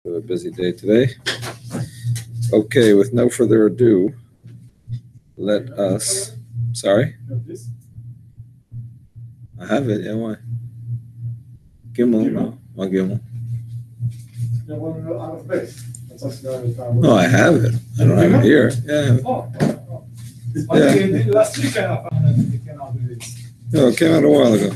We have a busy day today. Okay, with no further ado, let us. Sorry? I have it, yeah, why? Gimel, no. Why Gimel? No, I have it. I don't have it here. Yeah. Yeah. Last week I found it came out with this. No, it came out a while ago.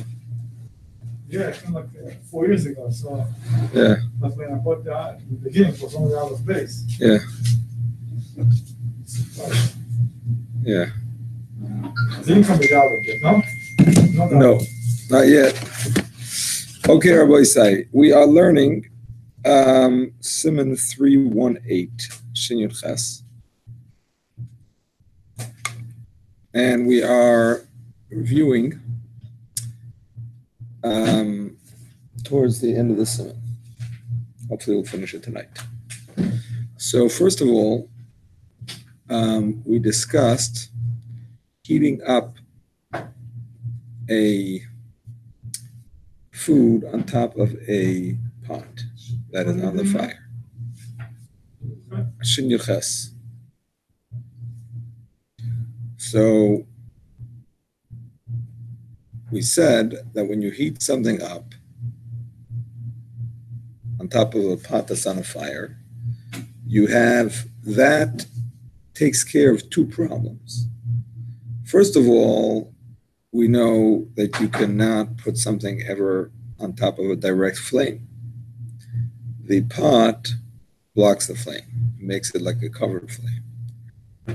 Yeah, it came like 4 years ago. So yeah. But when I bought the beginning, it was only out of base. Yeah. Yeah. It didn't come without it yet, no? No, not yet. Okay, Rabbi Isai, we are learning Siman 318, Shin Yud Ches. And we are reviewing towards the end of the Siman. Hopefully we'll finish it tonight. So first of all, we discussed heating up a food on top of a pot that is on the fire. Shin Yud Ches. So we said that when you heat something up on top of a pot that's on a fire, you have that takes care of two problems. First of all, we know that you cannot put something ever on top of a direct flame. The pot blocks the flame, makes it like a covered flame.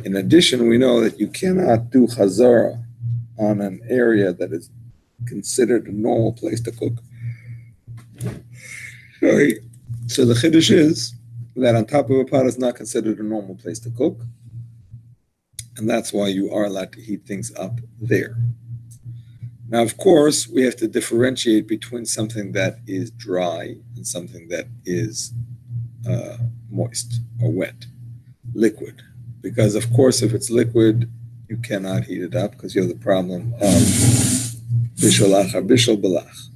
In addition, we know that you cannot do chazara on an area that is considered a normal place to cook. Sorry. So the chiddush is that on top of a pot is not considered a normal place to cook, and that's why you are allowed to heat things up there. Now, of course, we have to differentiate between something that is dry and something that is moist or wet, liquid. Because, of course, if it's liquid, you cannot heat it up because you have the problem of bisholach or bishol belach.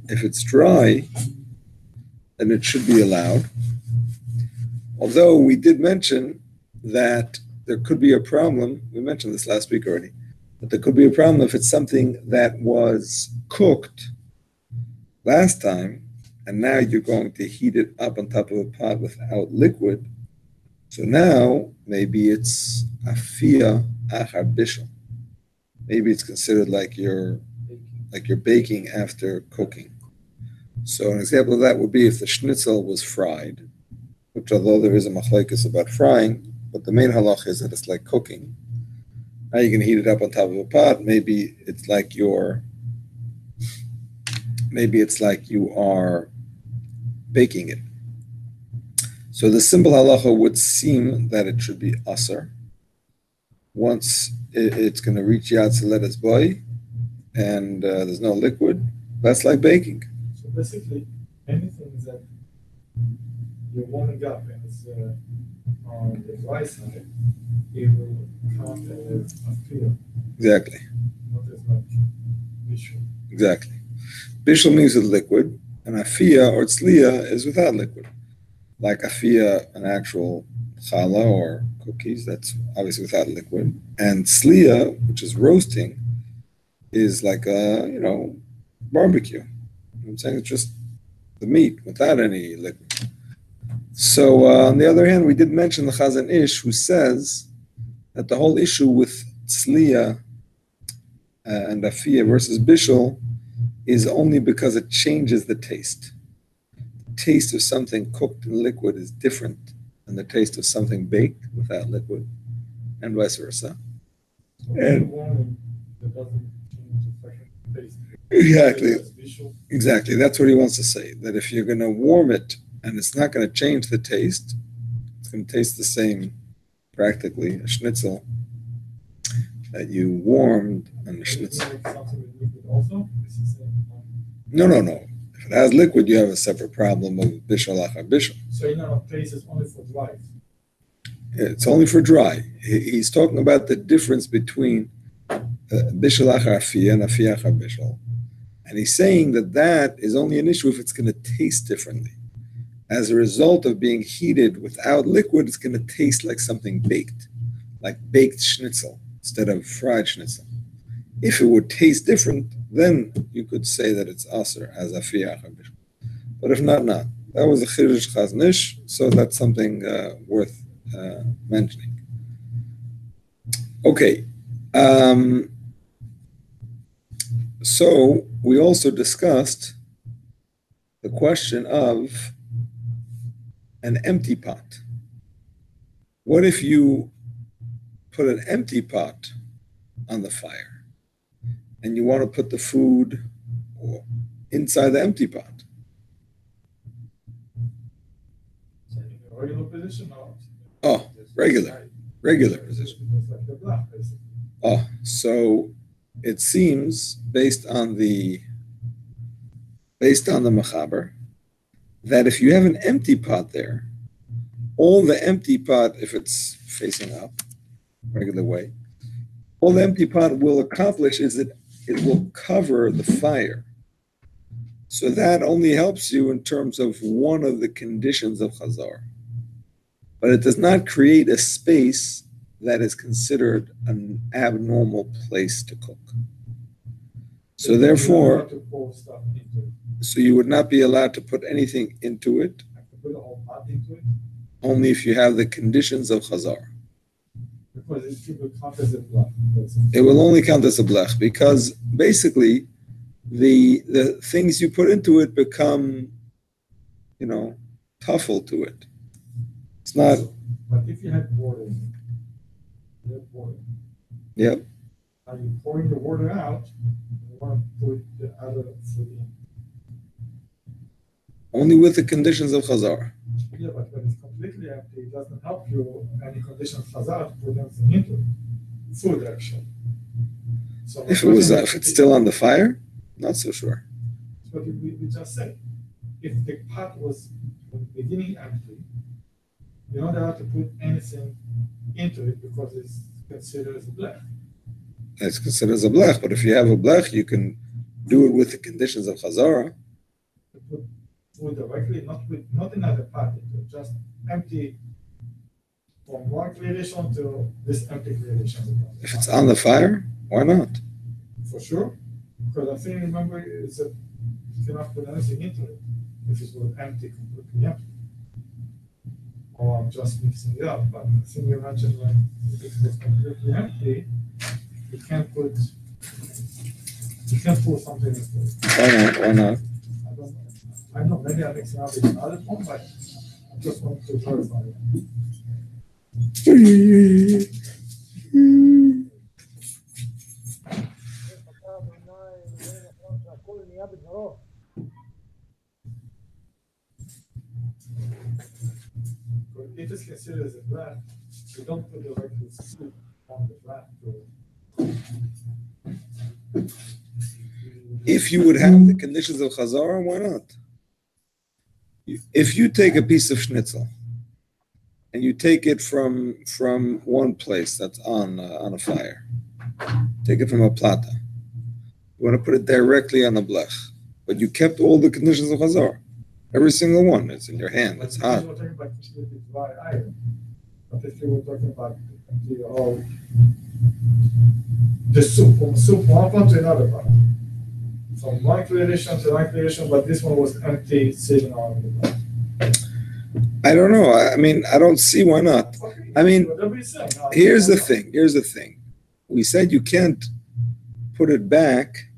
If it's dry, then it should be allowed. Although we did mention that there could be a problem, we mentioned this last week already, but there could be a problem if it's something that was cooked last time, and now you're going to heat it up on top of a pot without liquid. So now, maybe it's afia achar bishul. Maybe it's considered like you're baking after cooking. So an example of that would be if the schnitzel was fried, which although there is a machlekes about frying, but the main halach is that it's like cooking. Now you can heat it up on top of a pot. Maybe it's like you are baking it. So the simple halacha would seem that it should be asar. Once it's going to reach Yad Seletas Boy and there's no liquid, that's like baking. So basically, anything that you're warming up and it's on the dry side, it will count as afia. Exactly. Not as much bishul. Exactly. Bishul means with liquid, and afia or tzliya is without liquid. Like afia, an actual challah or cookies, that's obviously without liquid. And tzliya, which is roasting, is like a, barbecue. You know what I'm saying? It's just the meat without any liquid. So on the other hand, we did mention the Chazan Ish, who says that the whole issue with tzliya and afia versus bishul is only because it changes the taste. The taste of something cooked in liquid is different than the taste of something baked without liquid, and vice versa. So and that doesn't change the taste. Exactly. That's what he wants to say. That if you're going to warm it and it's not going to change the taste, it's going to taste the same, practically, a schnitzel that you warmed and the schnitzel. No. If it has liquid, you have a separate problem of bishul achar bishul. So in our case, it's only for dry. It's only for dry. He's talking about the difference between bishul achar afia and afia achar bishul. And he's saying that is only an issue if it's going to taste differently. as a result of being heated without liquid, it's going to taste like something baked, like baked schnitzel instead of fried schnitzel. If it would taste different, then you could say that it's aser as afiyah. But if not, not. That was a chiddush chaznish, so that's something worth mentioning. Okay. So we also discussed the question of an empty pot. What if you put an empty pot on the fire and you want to put the food inside the empty pot? Regular position or? Oh, regular position. Oh, so it seems based on the Machaber that if you have an empty pot there, all the empty pot, if it's facing up, regular way, all the empty pot will accomplish is that it will cover the fire. So that only helps you in terms of one of the conditions of Chazar. But it does not create a space that is considered an abnormal place to cook. So therefore, so you would not be allowed to put anything into it, only if you have the conditions of Chazar. Because it will count as a blech. It will only count as a blech because basically the things you put into it become, tuffle to it. It's not. But if you had water in it, you have water. Yep. Are you pouring the water out? You want to put the other food in. Only with the conditions of Chazar. Yeah, but when it's completely empty, it doesn't help you any condition of Chazar to put anything into it. Food, actually. So if it's still on the fire, not so sure. That's what we just said. If the pot was from the beginning empty, you're not allowed to put anything into it because it's considered as a blech. It's considered as a blech, but if you have a blech, you can do it with the conditions of Chazara. To put food directly, not another pot into it, just empty from one creation to this empty creation. If it's on the fire, why not? For sure. Because I think, remember, is that you cannot put anything into it if it was empty, completely empty. Or I'm just mixing it up, but I think you mentioned when it was completely empty, you can't put something into it. Why not? I don't know, maybe I'm mixing up with another one, but I just want to clarify it. It is considered as a blech. You don't put the regular soup on the blech. If you would have the conditions of Chazara, why not? If you take a piece of schnitzel and you take it from one place that's on a fire, take it from a plata, you want to put it directly on the blech, but you kept all the conditions of Chazar. Every single one. It's in your hand. It's hot. We're talking about completely dry iron. But if you were talking about the soup, from one pot to another pot. From one creation to one creation, but this one was empty, sitting on the pot. I don't know. I mean, I don't see why not. I mean, here's the thing. We said you can't put it back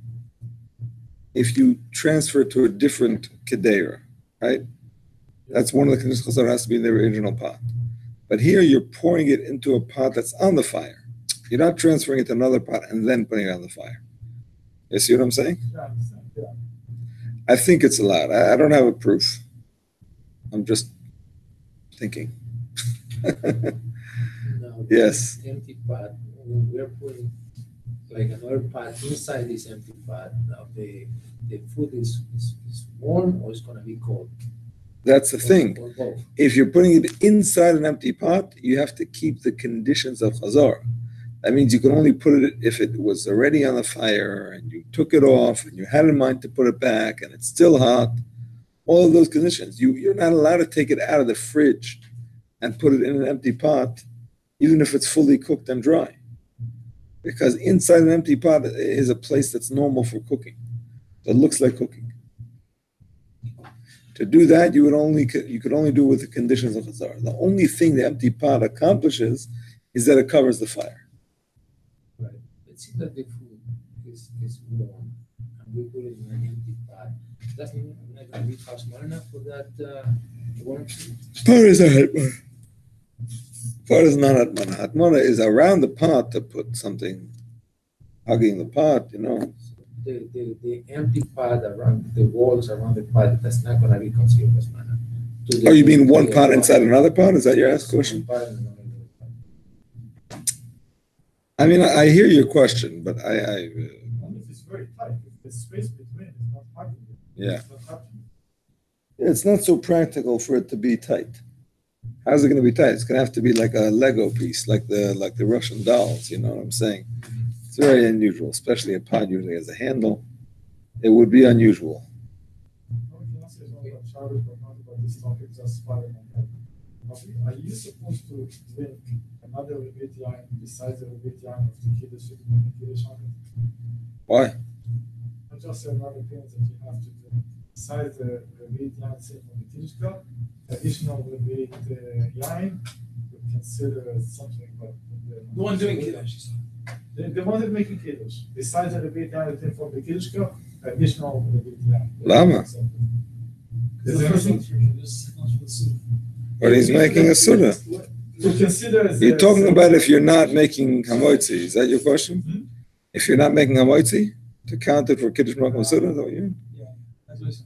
if you transfer it to a different kedera. Right? That's one of the conditions that has to be in the original pot. But here you're pouring it into a pot that's on the fire. You're not transferring it to another pot and then putting it on the fire. You see what I'm saying? Yeah. I think it's allowed. I don't have a proof. I'm just thinking. No, Yes. Empty pot. We're putting like another pot inside this empty pot. Now the food is warm or it's going to be cold. That's the thing. Or both. If you're putting it inside an empty pot, you have to keep the conditions of Chazar. That means you can only put it if it was already on the fire and you took it off and you had in mind to put it back and it's still hot. all of those conditions. You're not allowed to take it out of the fridge and put it in an empty pot, even if it's fully cooked and dry. Because inside an empty pot is a place that's normal for cooking. It looks like cooking. To do that, you could only do it with the conditions of Chazar. The only thing the empty pot accomplishes is that it covers the fire. Right. Let's see that the food is warm and we put it in an empty pot. That's not going to be hot small enough for that warm food. Pot is a hatmana. Pot is not hatmana. Hatmana is around the pot to put something, hugging the pot, The empty pot around the walls around the pot, that's not going to be considered as mana. Oh, you mean one pot inside another pot? Is that your question? I mean, I hear your question, but If it's very tight, if the space between is not hugging it, yeah. it's not touching It's not so practical for it to be tight. How's it going to be tight? It's going to have to be like a Lego piece, like the Russian dolls. You know what I'm saying? It's very unusual, especially a pot usually has a handle. It would be unusual. this topic just part of my head. Are you supposed to drink another Rebbeinu yain besides the Rebbeinu yain of the Kiddush in the Kiddush on it? Why? Not just another thing that you have to drink besides the Rebbeinu yain say from the Kiddush cup, additional Rebbeinu yain would consider as something, but The one doing Kiddush. the one that making Kiddush, besides the Rebbeinu yain that from the Kiddush cup, additional Rebbeinu yain. Lama. Is there anything? But he's making a sunnah. To consider as You're talking about if you're not making hamotzi. Is that your question? Hmm? If you're not making hamotzi, to count it for kiddush makom sunnah, is that what you mean? Yeah, that's what he's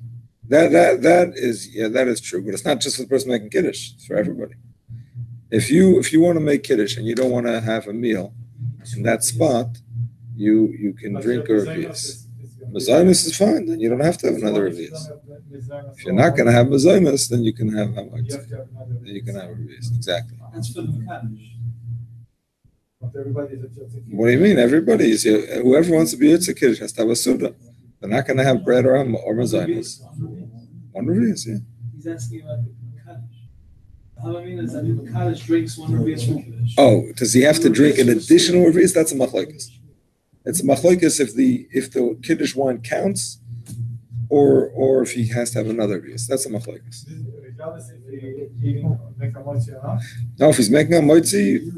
saying. That is true, but it's not just for the person making kiddush; it's for everybody. If you want to make kiddush and you don't want to have a meal in that spot, you can drink a revius. Mazonos is fine, then you don't have to have another revius. If you're not going to have mazonos, then you can have hamotzi. Then you can have a revius. Exactly. That's for the Kaddish. What do you mean? Everybody is here. Whoever wants to be Yitzhak Kiddush has to have a Suda. They're not going to have bread or mazonos. One revius, yeah. He's asking about the Kaddish. How I mean is that the Kaddish drinks one revius from Kiddush. Oh, does he have to drink an additional revius? That's a machlokes. It's a machlokes if the Kiddush wine counts, or if he has to have another revius. That's a machlokes. Regardless if he make a mochi or not. No, if he's making a mochi,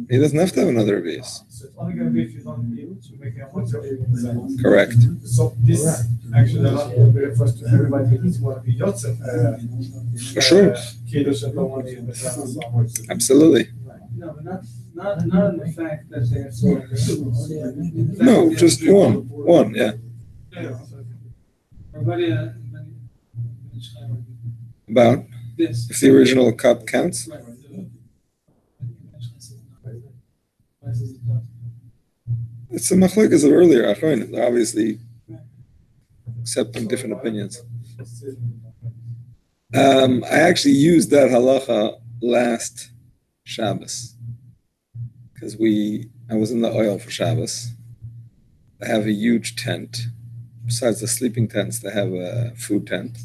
he doesn't have to have another revius. So it's only going to be if you don't eat to make a mochi or eating the Correct. So this actually refers to everybody who's going to be yotzef. For sure. Kiddush and don't want to eat the Absolutely. No, but not in the fact that they have so No, just one, yeah. Everybody, About this. if the original cup counts. Right. It's the machlokes of earlier achronim. They're obviously accepting different opinions. I actually used that halacha last Shabbos because I was in the oil for Shabbos. They have a huge tent. Besides the sleeping tents, they have a food tent.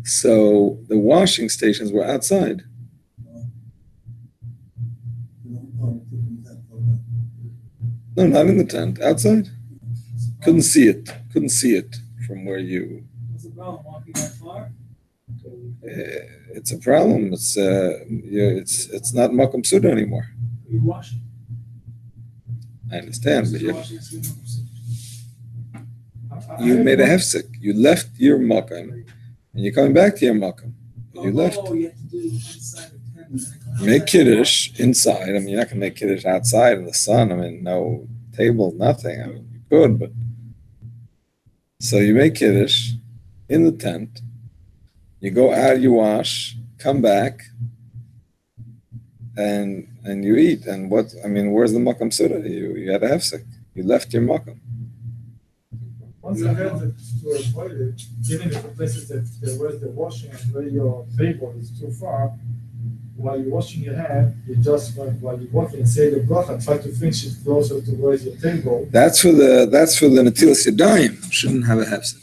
So the washing stations were outside. No, not in the tent. Outside. Couldn't see it from where you. What's the problem walking that far? It's a problem. It's not makom suda anymore. You wash it. I understand, but you You made a hefsek. You left your makom, and you're coming back to your makom. You left. Oh, you have to do it inside the tent. Make kiddush inside. I mean, you're not gonna make kiddush outside in the sun. I mean, no table, nothing. I mean, you could, but so you make kiddush in the tent. You go out, you wash, come back, and you eat. And what? I mean, where's the makam suda? You had a hefsek. You left your makam. Once I heard that to avoid it, even if the places that where the washing and where your table is too far, while you're washing your hand, you just while you're walking and say the bracha, try to finish it closer to where your table. That's for the natilas yadayim. Shouldn't have a hefsek.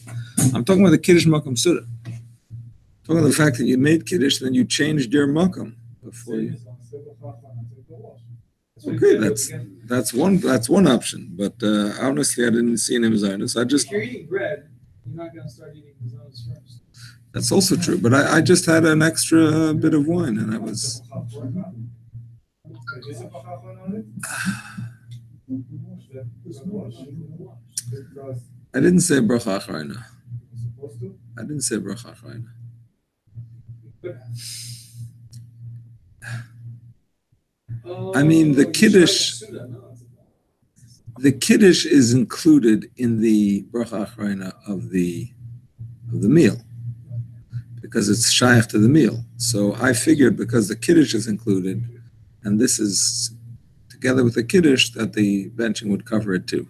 I'm talking about the kiddush makam suda. Talking about the fact that you made Kiddush, then you changed your makam before you. Okay, that's one option. But honestly, I didn't see any mezainis. I just. If you're eating bread, you're not going to start eating mezainis first. That's also true. But I just had an extra bit of wine, and I was. I didn't say bracha acharina. I didn't say bracha acharina. I mean, the kiddush is included in the bracha acharina of the meal because it's shaykh to the meal. So I figured because the kiddush is included, and this is together with the kiddush, that the benching would cover it too.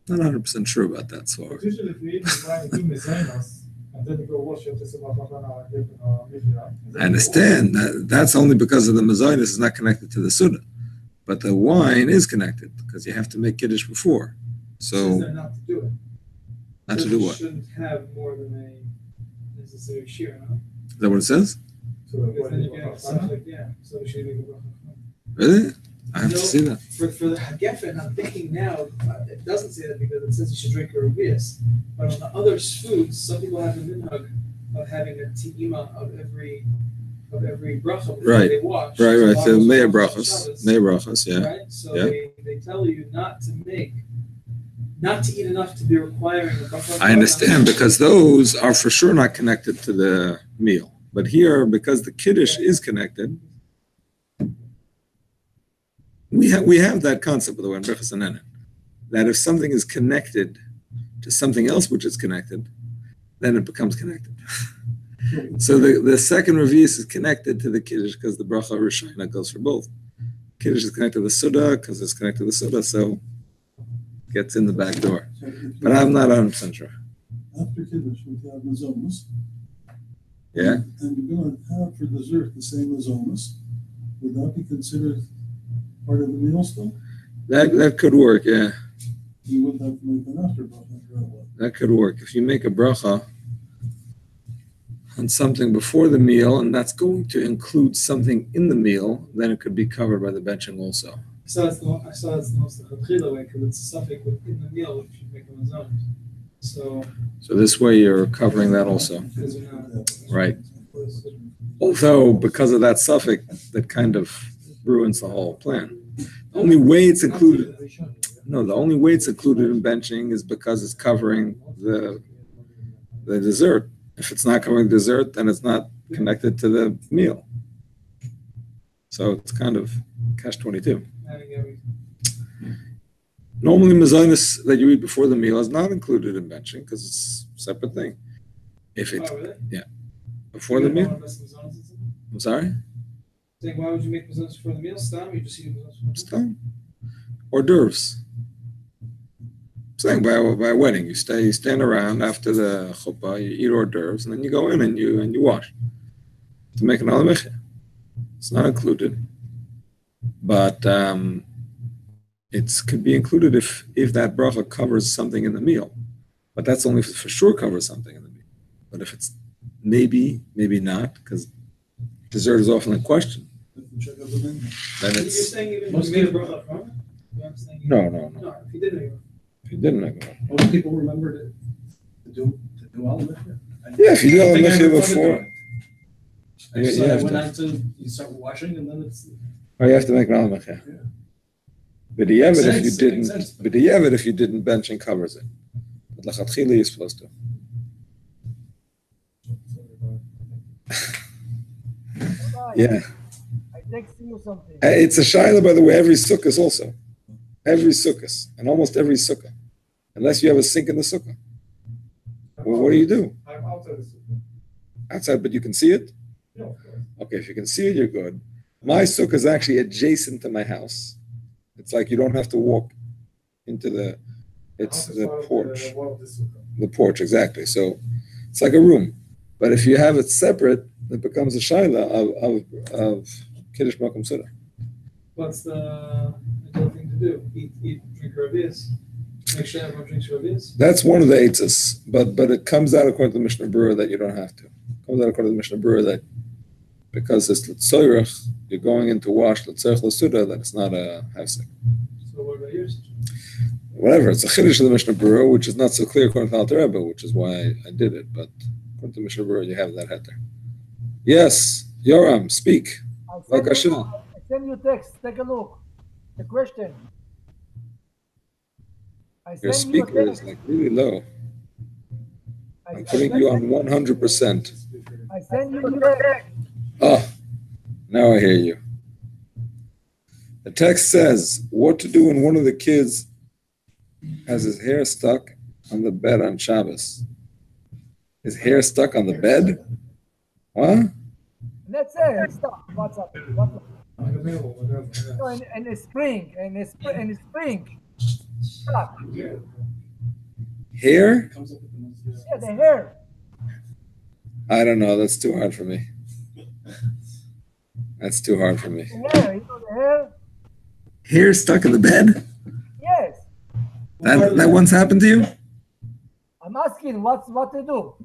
Not 100% sure about that so far. Usually, if you eat mezainos, and then you go wash your I understand. That's only because of the mezainis is not connected to the sunnah. But the wine is connected because you have to make kiddush before. So not to do it. Not to do what? You shouldn't have more than a necessary shear, huh? Is that what it says? So Because then you get something, yeah. So you should make a bracha. Really? I have to see that. For the Hagefen, I'm thinking now, it doesn't say that because it says you should drink a revius. But on the other foods, some people have a minhag of having a ti'ima of every bracha before Right. they wash. Right. So The Shabbos, Meir Shabbos, brachas, yeah. Right? So Yeah. they tell you not to eat enough to be requiring a bracha. I understand because those are for sure not connected to the meal. But here, because the kiddush is connected, we have that concept, by the way, in Brachas Hanenin, that if something is connected to something else which is connected, then it becomes connected. So the second revius is connected to the kiddush because the bracha rishayna goes for both. Kiddush is connected to the suda because it's connected to the suda, so it gets in the back door. But I'm not 100% sure. After Kiddush, we have mazonos. Yeah? And you're going to have for dessert the same mazonos. Would that be considered part of the meal still? That could work, yeah. You wouldn't have to make an after bracha. That could work. If you make a bracha on something before the meal, and that's going to include something in the meal, then it could be covered by the benching also. I saw it's the most way because it's a suffix within the meal which you make a mazon. So this way you're covering that also. because you're not Right. Although, because of that suffix, that kind of ruins the whole plan. The only way it's included in benching is because it's covering the dessert. If it's not covering dessert, then it's not connected to the meal. So it's kind of catch-22. having everything. Normally, mezainis that you eat before the meal is not included in benching because it's a separate thing. If it's Oh, really? before the You don't meal, wanna invest in mazonos and stuff? I'm sorry, Saying, why would you make mazonos for the meal? Stam, you just eat mazonos for the meal? still hors d'oeuvres. Saying by a wedding, you stand around after the chuppah, you eat hors d'oeuvres, and then you go in and you wash to make an alamechia. It's not included, but it could be included if that bracha covers something in the meal. But that's only if it for sure covers something in the meal. But if it's maybe not, because dessert is often a question, Check out the menu. then You're it's saying even if Most you made a people- bracha from it? You understand? no. No, if you did make it. If you didn't make it. Most people remember to do alamechia. Yeah, if you do I think I alamechia remember before. doing it. You So I have went to. on to, you start washing and then it's. Oh, you have to make an alamechia. Yeah. But the Yevid, if you Makes sense, it didn't, makes sense. but the Yevid, if you didn't bench and covers it. But lachatchila, you're supposed to. Yeah. I texted you something. It's a shaila, by the way, every sukkah also. Every sukkah, and almost every sukkah. Unless you have a sink in the sukkah. Well, what do you do? I'm outside the sukkah. Outside, but you can see it? Yeah, of course. Okay, if you can see it, you're good. My sukkah is actually adjacent to my house. It's like you don't have to walk into it's House is the part of porch. the wall of the sukkah. The porch, exactly. So it's like a room. But if you have it separate, it becomes a shaila of Kiddush Makom Suda. What's the ideal thing to do? Eat, drink ravias. Make sure everyone drinks ravias. That's one of the eitzes, but it comes out according to the Mishnah Berurah that you don't have to. comes out according to the Mishnah Berurah that because it's l'tzoyrech, you're going into wash l'tzoyrech l'suda, that it's not a hefsek. So what about yours? Whatever, it's a chiddush of the Mishnah Berurah, which is not so clear according to Alter Rebbe, which is why I did it. But according to Mishnah Berurah, you have that head there. Yes, Yoram, speak. Like I should. I send you text. Take a look. The question. I Your send you a speaker is text. like really low. I I'm putting you on 100%. I send you a text. Oh, now I hear you. The text says what to do when one of the kids has his hair stuck on the bed on Shabbos. His hair stuck on the bed? What? Let's say stop. What's up? What's up? In the middle, whatever. Yeah. No, in the spring, in the spring. Stop. Hair? Yeah, the hair. I don't know. That's too hard for me. That's too hard for me. The hair. You know the hair? Hair stuck in the bed? Yes. That once happened to you? I'm asking what to do.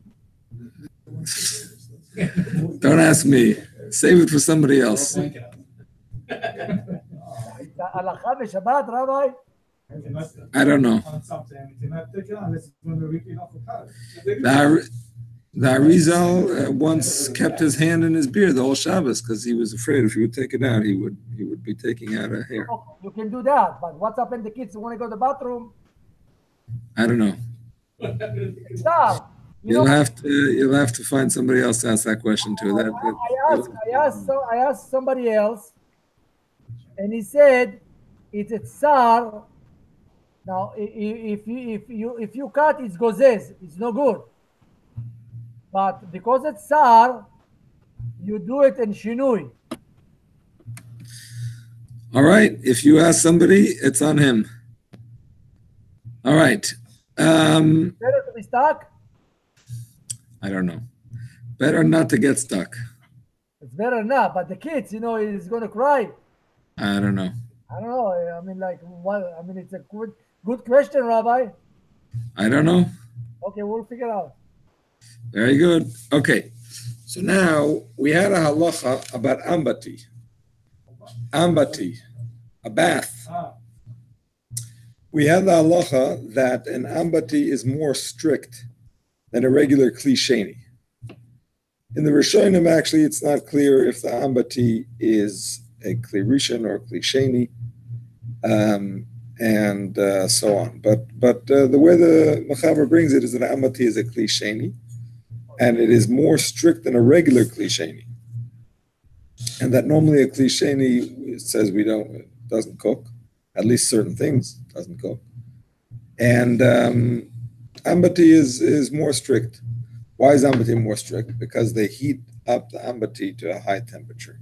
Don't ask me. Save it for somebody else. Halakha v'Shabbat, Rabbi. I don't know. On something, you cannot take it unless it's going to rip it off the car. The Arizal once kept his hand in his beard the whole Shabbos because he was afraid if he would take it out, he would be taking out a hair. Okay, you can do that, but what's up when the kids want to go to the bathroom? I don't know. Stop. You'll have to find somebody else to ask that question to. I asked somebody else, and he said it's a tsar. Now, if you cut, it's gozes. It's no good. But because it's tsar, you do it in shinui. All right. If you ask somebody, it's on him. All right. Better to be stuck. I don't know. Better not to get stuck. It's better not. But the kids, is going to cry. I don't know. I don't know. I mean, like, what? I mean, it's a good question, Rabbi. I don't know. Okay, we'll figure out. Very good. Okay. So now we had a halacha about ambati. Ambati, a bath. We had the halacha that an ambati is more strict than a regular kli sheni. In the Rishonim, actually, it's not clear if the ambati is a kli rishon or a kli sheni, and so on. But the way the Mechaber brings it is that ambati is a kli sheni, and it is more strict than a regular kli sheni. And that normally a kli sheni says doesn't cook, at least certain things doesn't cook. And ambati is more strict. Why is ambati more strict? Because they heat up the ambati to a high temperature.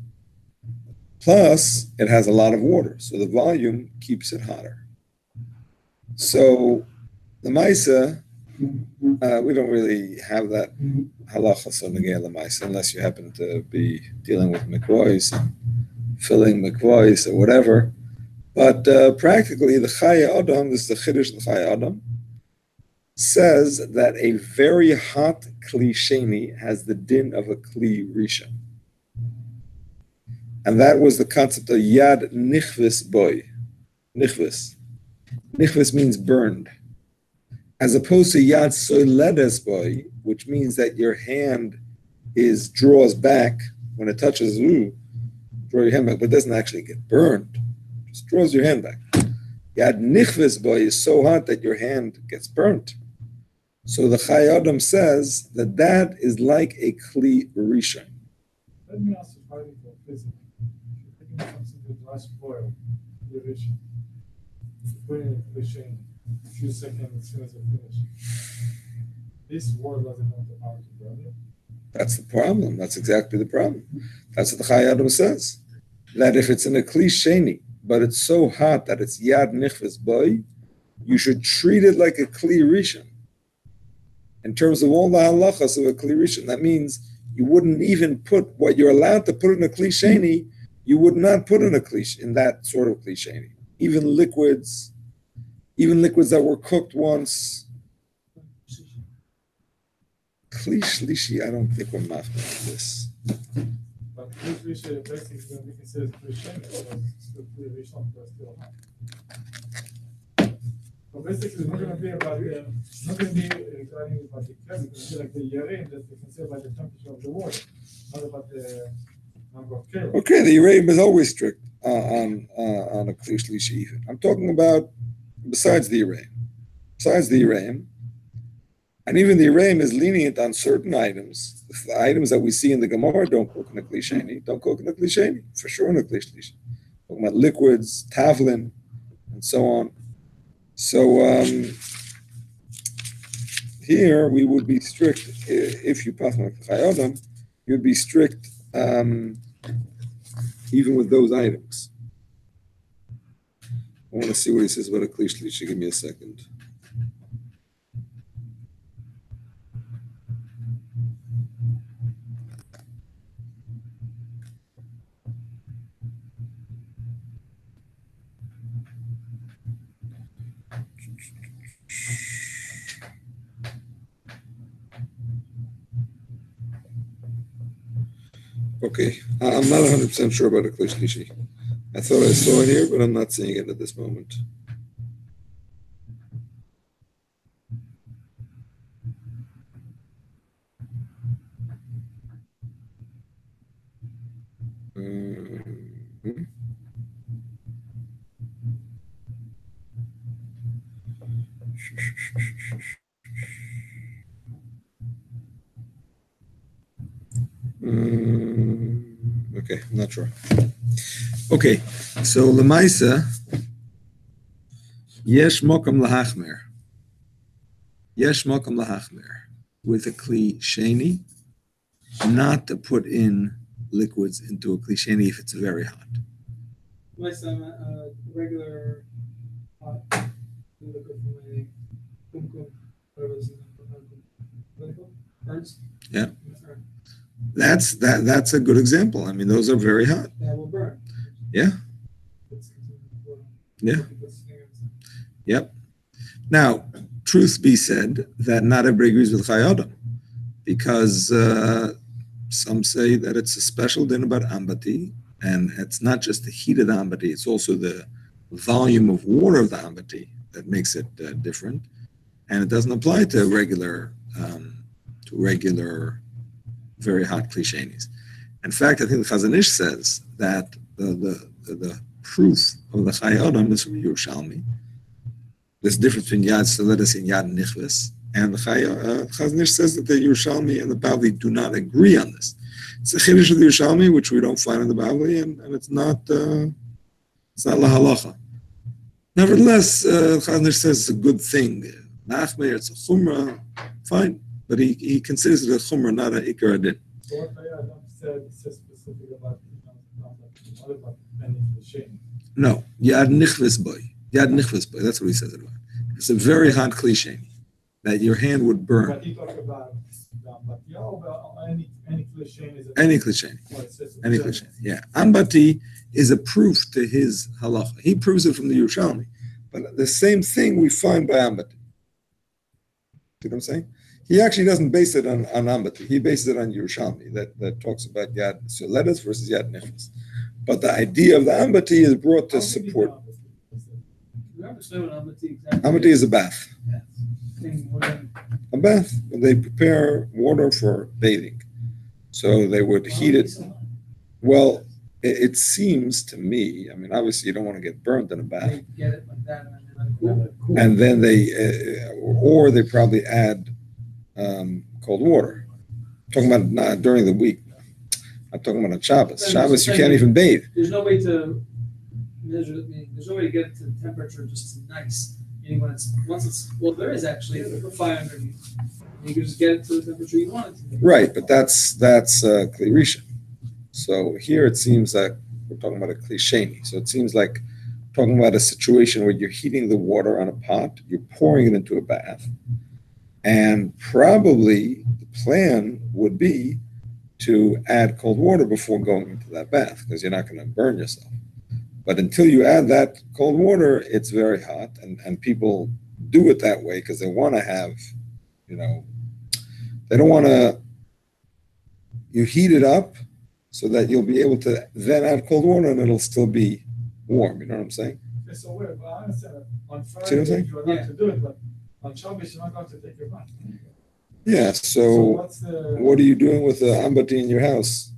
Plus, it has a lot of water, so the volume keeps it hotter. So the maisa, we don't really have that halacha so negei l'maisa unless you happen to be dealing with mikvahs and filling mikvahs or whatever. But practically, the Chaya Adam, this is the Chiddush of the Chaya Adam, says that a very hot Kli Sheni has the din of a Kli Rishon. And that was the concept of Yad Nichvis Boy. Nichvis. Nichvis means burned. As opposed to Yad Soiledes Boy, which means that your hand draws back when it touches, draw your hand back, but doesn't actually get burned. Just draws your hand back. Yad Nichvis Boy is so hot that your hand gets burnt. So the Chai Adam says that is like a Kli Rishon. Let me ask you finally for physics. If you're taking something with rice boil, the rishon, you put it in the machine, a few seconds as soon as you finish. This word doesn't know how to burn it. That's the problem. That's exactly the problem. That's what the Chai Adam says. That if it's in a Kli Sheni, but it's so hot that it's Yad Nichvis Boy, you should treat it like a Kli Rishon. In terms of all the halachas of a Kli Rishon, that means you wouldn't even put what you're allowed to put in a Kli Sheni, you would not put in that sort of Kli Sheni. Even liquids that were cooked once. Kli Shlishi, I don't think we're mafna on this. But basically going to be considered Christian, or still clear Rishon, but still not. So basically, it's not going to be about not going to be regarding about the chemical, it's going to be like the urine that we consider by the temperature of the water, not about the number of kilos. Okay, the Yereim is always strict on a Kli Shlishi even. I'm talking about besides the Yereim. Besides the Yereim, and even the Yereim is lenient on certain items. The items that we see in the Gemara don't cook in a Kli Sheni, don't cook in a Kli Sheni, for sure in a Kli Shlishi. Talking about liquids, tavlin, and so on. So here we would be strict if you pass on Chayodam, you'd be strict even with those items. I want to see what he says about a Kli Shlishi. Give me a second. Okay, I'm not 100% sure about a Kli Shlishi. I thought I saw it here, but I'm not seeing it at this moment. Mhm. Okay, I'm not sure. Okay, so Lemaisa, Yesh Mokam Lahachmer. Yesh Mokam Lahachmer. With a Kli Sheni, not to put in liquids into a Kli Sheni if it's very hot. Regular hot liquid from a kumkum, whatever it is, burns. Yeah. That's a good example. I mean, those are very hot. That will burn. Yeah. Yeah. Yep. Now, truth be said, that not everybody agrees with Chayodam, because some say that it's a special din about ambati, and it's not just the heat of the ambati, it's also the volume of water of the ambati that makes it different, and it doesn't apply to regular very hot Kli Shenis. In fact, I think the Chazon Ish says that the proof of the Chayodam is from Yerushalmi. There's a difference between Yad Soledes and Yad Nichves, and the Chazon Ish says that the Yerushalmi and the Bavli do not agree on this. It's a chiddush of the Yerushalmi, which we don't find in the Bavli, and it's not lahalacha. Nevertheless, Chazon Ish says it's a good thing. Nachmeir, it's a chumrah, fine. But he considers it a chumrah, not an ikar adin. So what Chayodam said specific about not about any Sheni. No, Yad Nichves boy. Yad Nichves boy. That's what he says about. It's a very hot Kli Sheni that your hand would burn. But he talked about Ambati or about any Kli Sheni. Any Kli Sheni. Any Kli Sheni. Yeah. Ambati is a proof to his halacha. He proves it from the Yerushalmi. But the same thing we find by Ambati. See what I'm saying? He actually doesn't base it on Ambati. He bases it on Yerushalmi that talks about Yad Soledes versus Yad Nichves. But the idea of the Ambati is brought to support. Ambati is a bath. A bath. They prepare water for bathing. So they would heat it. Well, it seems to me, I mean, obviously you don't want to get burned in a bath. They get it like that and then cool. And then or they probably add cold water. I'm talking about during the week. I'm talking about on Shabbos. Shabbos, you can't even bathe. There's no way to measure. There's no way to get it to the temperature just nice. Meaning there is actually a fire underneath. You can just get it to the temperature you want it to. Right, but that's Kli Rishon. So here it seems like we're talking about a Kli Sheni. So it seems like we're talking about a situation where you're heating the water on a pot, you're pouring it into a bath, and probably the plan would be to add cold water before going into that bath, because you're not going to burn yourself. But until you add that cold water, it's very hot, and people do it that way because they want to have, They don't want to, you heat it up so that you'll be able to then add cold water and it'll still be warm. You know what I'm saying? Okay, so wait, but I understand that on See what I'm Friday saying? you're allowed to do it, but on Shabbos you're not allowed to take your bath. Yeah, So so what's the? what are you doing with the ambati in your house?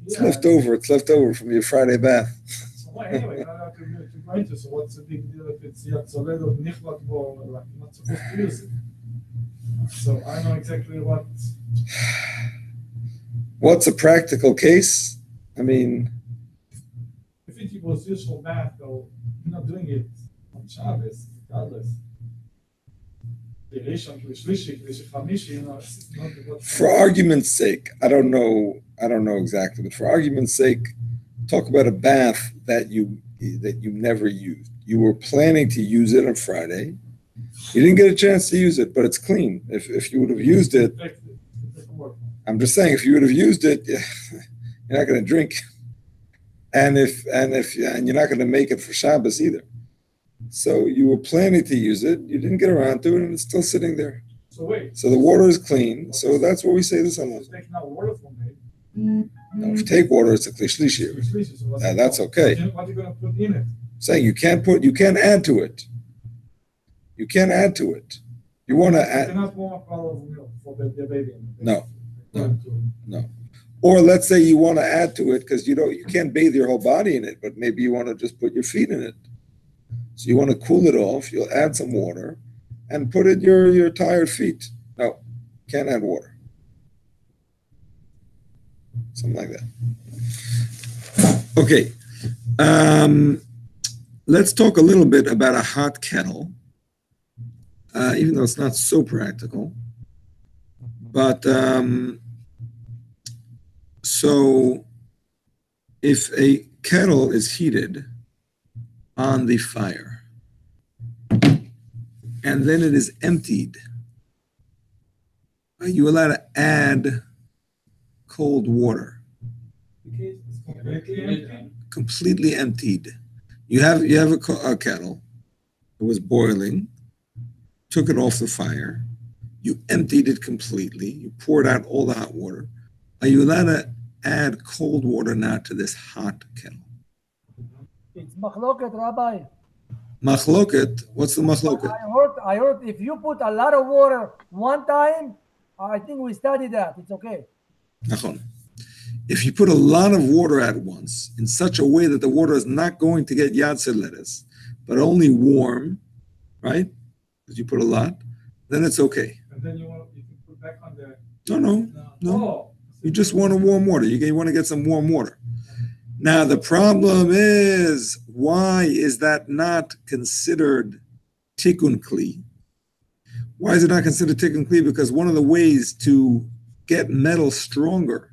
It's Yeah, left over. It's left over from your Friday bath. So why anyway, you're not allowed to go into. So what's the big deal if it's yatzoled or nichlat bo, like you're not supposed to use it? So I know exactly what. What's a practical case? I mean, If it was useful bath, though, you're not doing it on Shabbos, regardless. The Rishon, the Shlishi, the Chamishi, you know, it's not what. for argument's sake, I don't know exactly, but for argument's sake, talk about a bath that you never used. You were planning to use it on Friday. You didn't get a chance to use it, but it's clean. If you would have used it, I'm just saying, if you would have used it, you're not going to drink, and you're not going to make it for Shabbos either. So you were planning to use it, you didn't get around to it, and it's still sitting there. So wait. So the water is clean. So that's what we say this on. You're taking out water from it. Now, if you take water, it's a kli shlishi. Now, that's okay. What are you going to put in it? Saying you can't add to it. You can't add to it. You want to You add. cannot warm up all of milk for the baby. No. Or let's say you want to add to it because you can't bathe your whole body in it, but maybe you want to just put your feet in it. So you want to cool it off. You'll add some water, and put it your tired feet. No, can't add water. Something like that. Okay. Let's talk a little bit about a hot kettle, even though it's not so practical. But so if a kettle is heated on the fire and then it is emptied, are you allowed to add cold water? Completely emptied. You have a kettle. It was boiling. Took it off the fire. You emptied it completely. You poured out all the hot water. Are you allowed to add cold water now to this hot kettle? It's machloket, Rabbi. Machloket. What's the machloket? I heard if you put a lot of water one time, I think we studied that. It's okay. Nachon. If you put a lot of water at once in such a way that the water is not going to get yatzer lettuce, but only warm, right? Because you put a lot, then it's okay. And then you can put back on the. No. Oh. You just want a warm water. You want to get some warm water. Now the problem is, why is that not considered tikkun kli? Why is it not considered tikkun kli? Because one of the ways to get metal stronger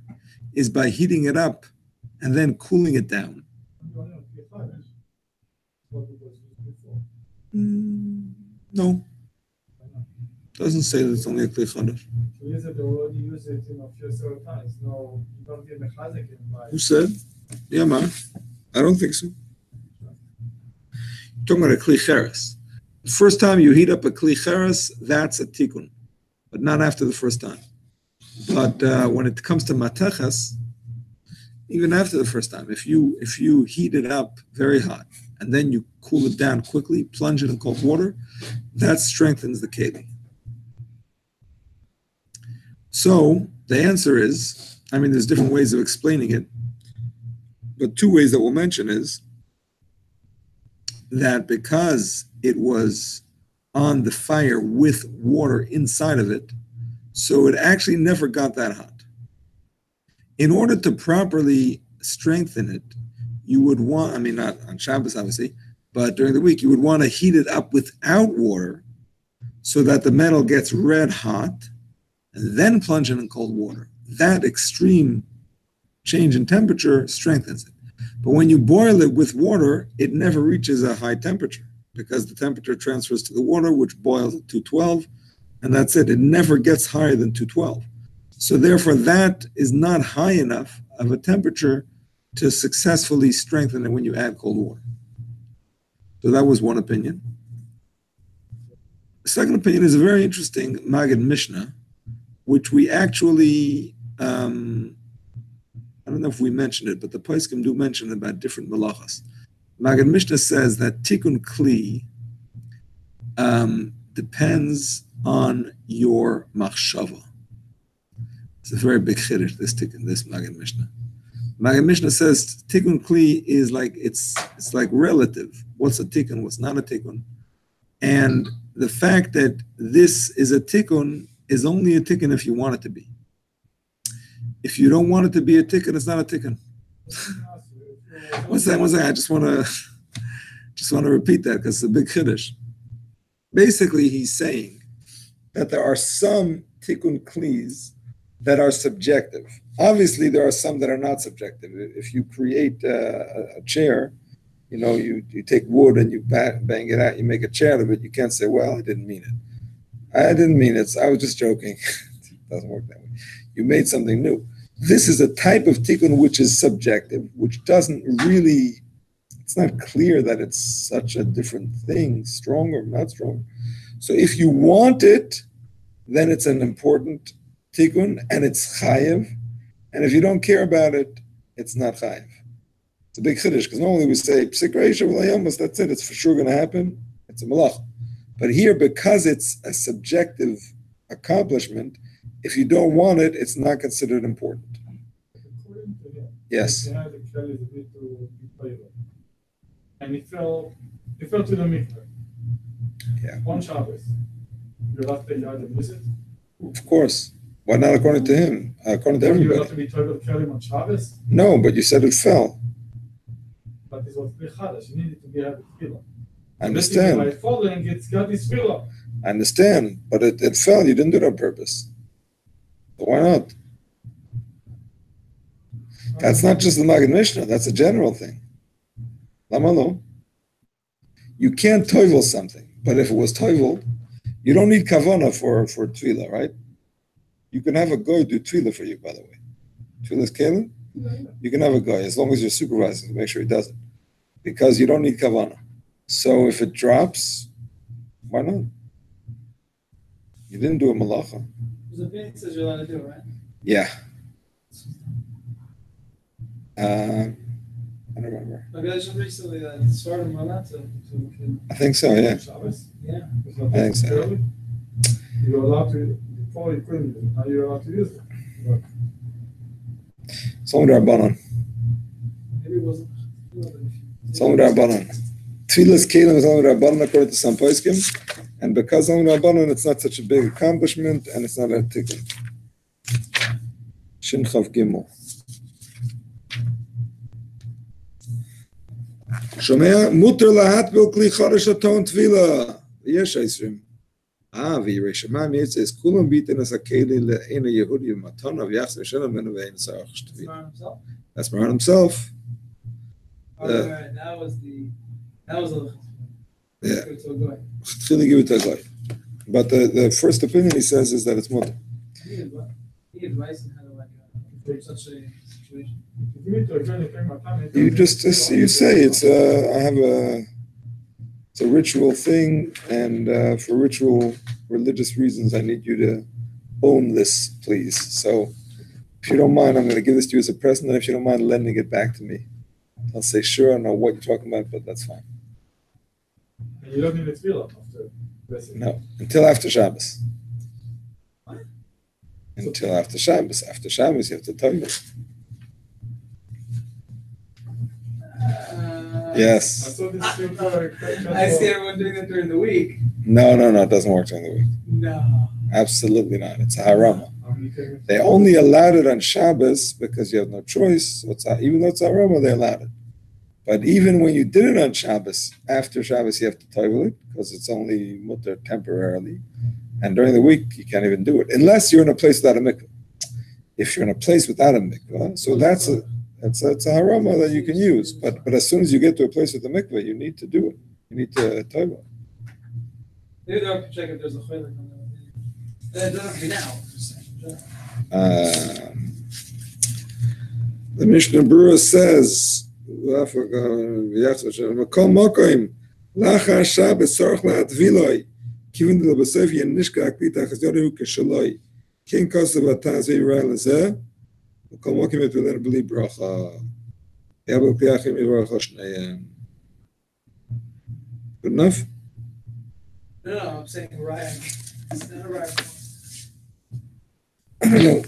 is by heating it up and then cooling it down. No. Doesn't say that it's only a kli chadash. Who said? Yeah, man. I don't think so. You're talking about a kli cheres. The first time you heat up a kli cheres, that's a tikkun, but not after the first time. But when it comes to matechas, even after the first time, if you heat it up very hot and then you cool it down quickly, plunge it in cold water, that strengthens the keli. So the answer is, there's different ways of explaining it, but two ways that we'll mention is that because it was on the fire with water inside of it, so it actually never got that hot. In order to properly strengthen it, you would want, not on Shabbos obviously, but during the week, you would want to heat it up without water so that the metal gets red hot, and then plunge it in cold water. That extreme change in temperature strengthens it. But when you boil it with water, it never reaches a high temperature because the temperature transfers to the water, which boils at 212, and that's it. It never gets higher than 212. So therefore, that is not high enough of a temperature to successfully strengthen it when you add cold water. So that was one opinion. The second opinion is a very interesting Maggid Mishnah which we actually, I don't know if we mentioned it, but the Poskim do mention about different malachas. Maggid Mishnah says that Tikkun Kli depends on your machshava. It's a very big chiddush, this Tikkun, this Maggid Mishnah. Maggid Mishnah says Tikkun Kli is like, it's like relative. What's a Tikkun, what's not a Tikkun? And the fact that this is a Tikkun is only a Tikkun if you want it to be. If you don't want it to be a Tikkun, it's not a Tikkun. One second. I just want to repeat that because it's a big chiddush. Basically, he's saying that there are some Tikkun Klis that are subjective. Obviously, there are some that are not subjective. If you create a chair, you take wood and you bang it out, you make a chair out of it, you can't say, well, I didn't mean it. I didn't mean it. I was just joking. It doesn't work that way. You made something new. This is a type of tikkun which is subjective, which doesn't really, it's not clear that it's such a different thing, strong or not strong. So if you want it, then it's an important tikkun and it's chayev. And if you don't care about it, it's not chayev. It's a big chiddush because normally we say, psik reisha v'layamas, that's it, it's for sure going to happen. It's a malach. But here, because it's a subjective accomplishment, if you don't want it, it's not considered important. According to him, Yes. he had a carry the bit to be played with. And he fell to the mikveh. Yeah. On Shabbos. You're allowed to take out and use it? Of course. Why not according to him? According to You're everybody. allowed to be told to carry on Shabbos? No, but you said it fell. But it was Chadash. You needed to be having tefillah. I understand. By falling, it's got his tefillah. I understand. But it fell. You didn't do it on purpose. So why not? That's not just the Maggid Mishnah. That's a general thing. Lama lo? You can't toivel something. But if it was toivel, you don't need kavana for tefillah, right? You can have a goy do tefillah for you, by the way. Tefillah is kelim? You can have a guy as long as you're supervising to make sure he does it, because you don't need kavana. So if it drops, why not? You didn't do a malacha. The opinion says you're allowed to do it, right? Yeah. I don't remember. Maybe I just recently that started my allowed to I think so. Yeah. Shabbos? yeah. It's not I think so. early. You're allowed to, before you couldn't use it, now you're allowed to use it. But It's only Rabbanon. Maybe it wasn't. It's only Rabbanon. Tefillah's kelim is only Rabbanon according to some poskim, and because only Rabbanon, it's not such a big accomplishment, and it's not a tikkun. Shin Chav Gimel. שומע, מותר להטביל כלי חדש הטעון תפילה. יש עשרים. וירא שמיים יצא, כולם ביטן as הכלי לעין היהודי ומתנה, ויחס ושלם ממנו ואין צורך שתפילה. That's Maran himself. Right, that was the Yeah. Good to go. Tchili give it a go. But the first opinion he says is that it's mutter. Any advice on how to approach such a situation? if you need to again, you take my time. You just you say it's it's a ritual thing, and for ritual religious reasons, I need you to own this, please. So if you don't mind, I'm going to give this to you as a present, and if you don't mind lending it back to me, I'll say sure. I don't know what you're talking about, but that's fine. And you don't need a tefillah after blessing. No, until after Shabbos. What? Until after Shabbos. After Shabbos, you have to tell me. Yes. I saw this tefillah. I see everyone doing that during the week. No, it doesn't work during the week. No. Absolutely not. It's a harama. I'm taking They only allowed it on Shabbos because you have no choice. So even though it's a harama, they allowed it. But even when you did it on Shabbos, after Shabbos, you have to toivel it because it's only mutter temporarily. And during the week, you can't even do it unless you're in a place without a mikvah. If you're in a place without a mikvah, so it's a harama that you can use. But as soon as you get to a place with a mikvah, you need to do it. You need to toivel. Maybe they'll have to check if there's a choilik on there. It doesn't have to be now. Just saying. The Mishnah Berurah says, King Kosabatazi Ralaze, Komokim it will believe bracha. Yabul Piachim Ivarcha Shneim. Good enough? No, I'm saying right. It's not right. I don't know.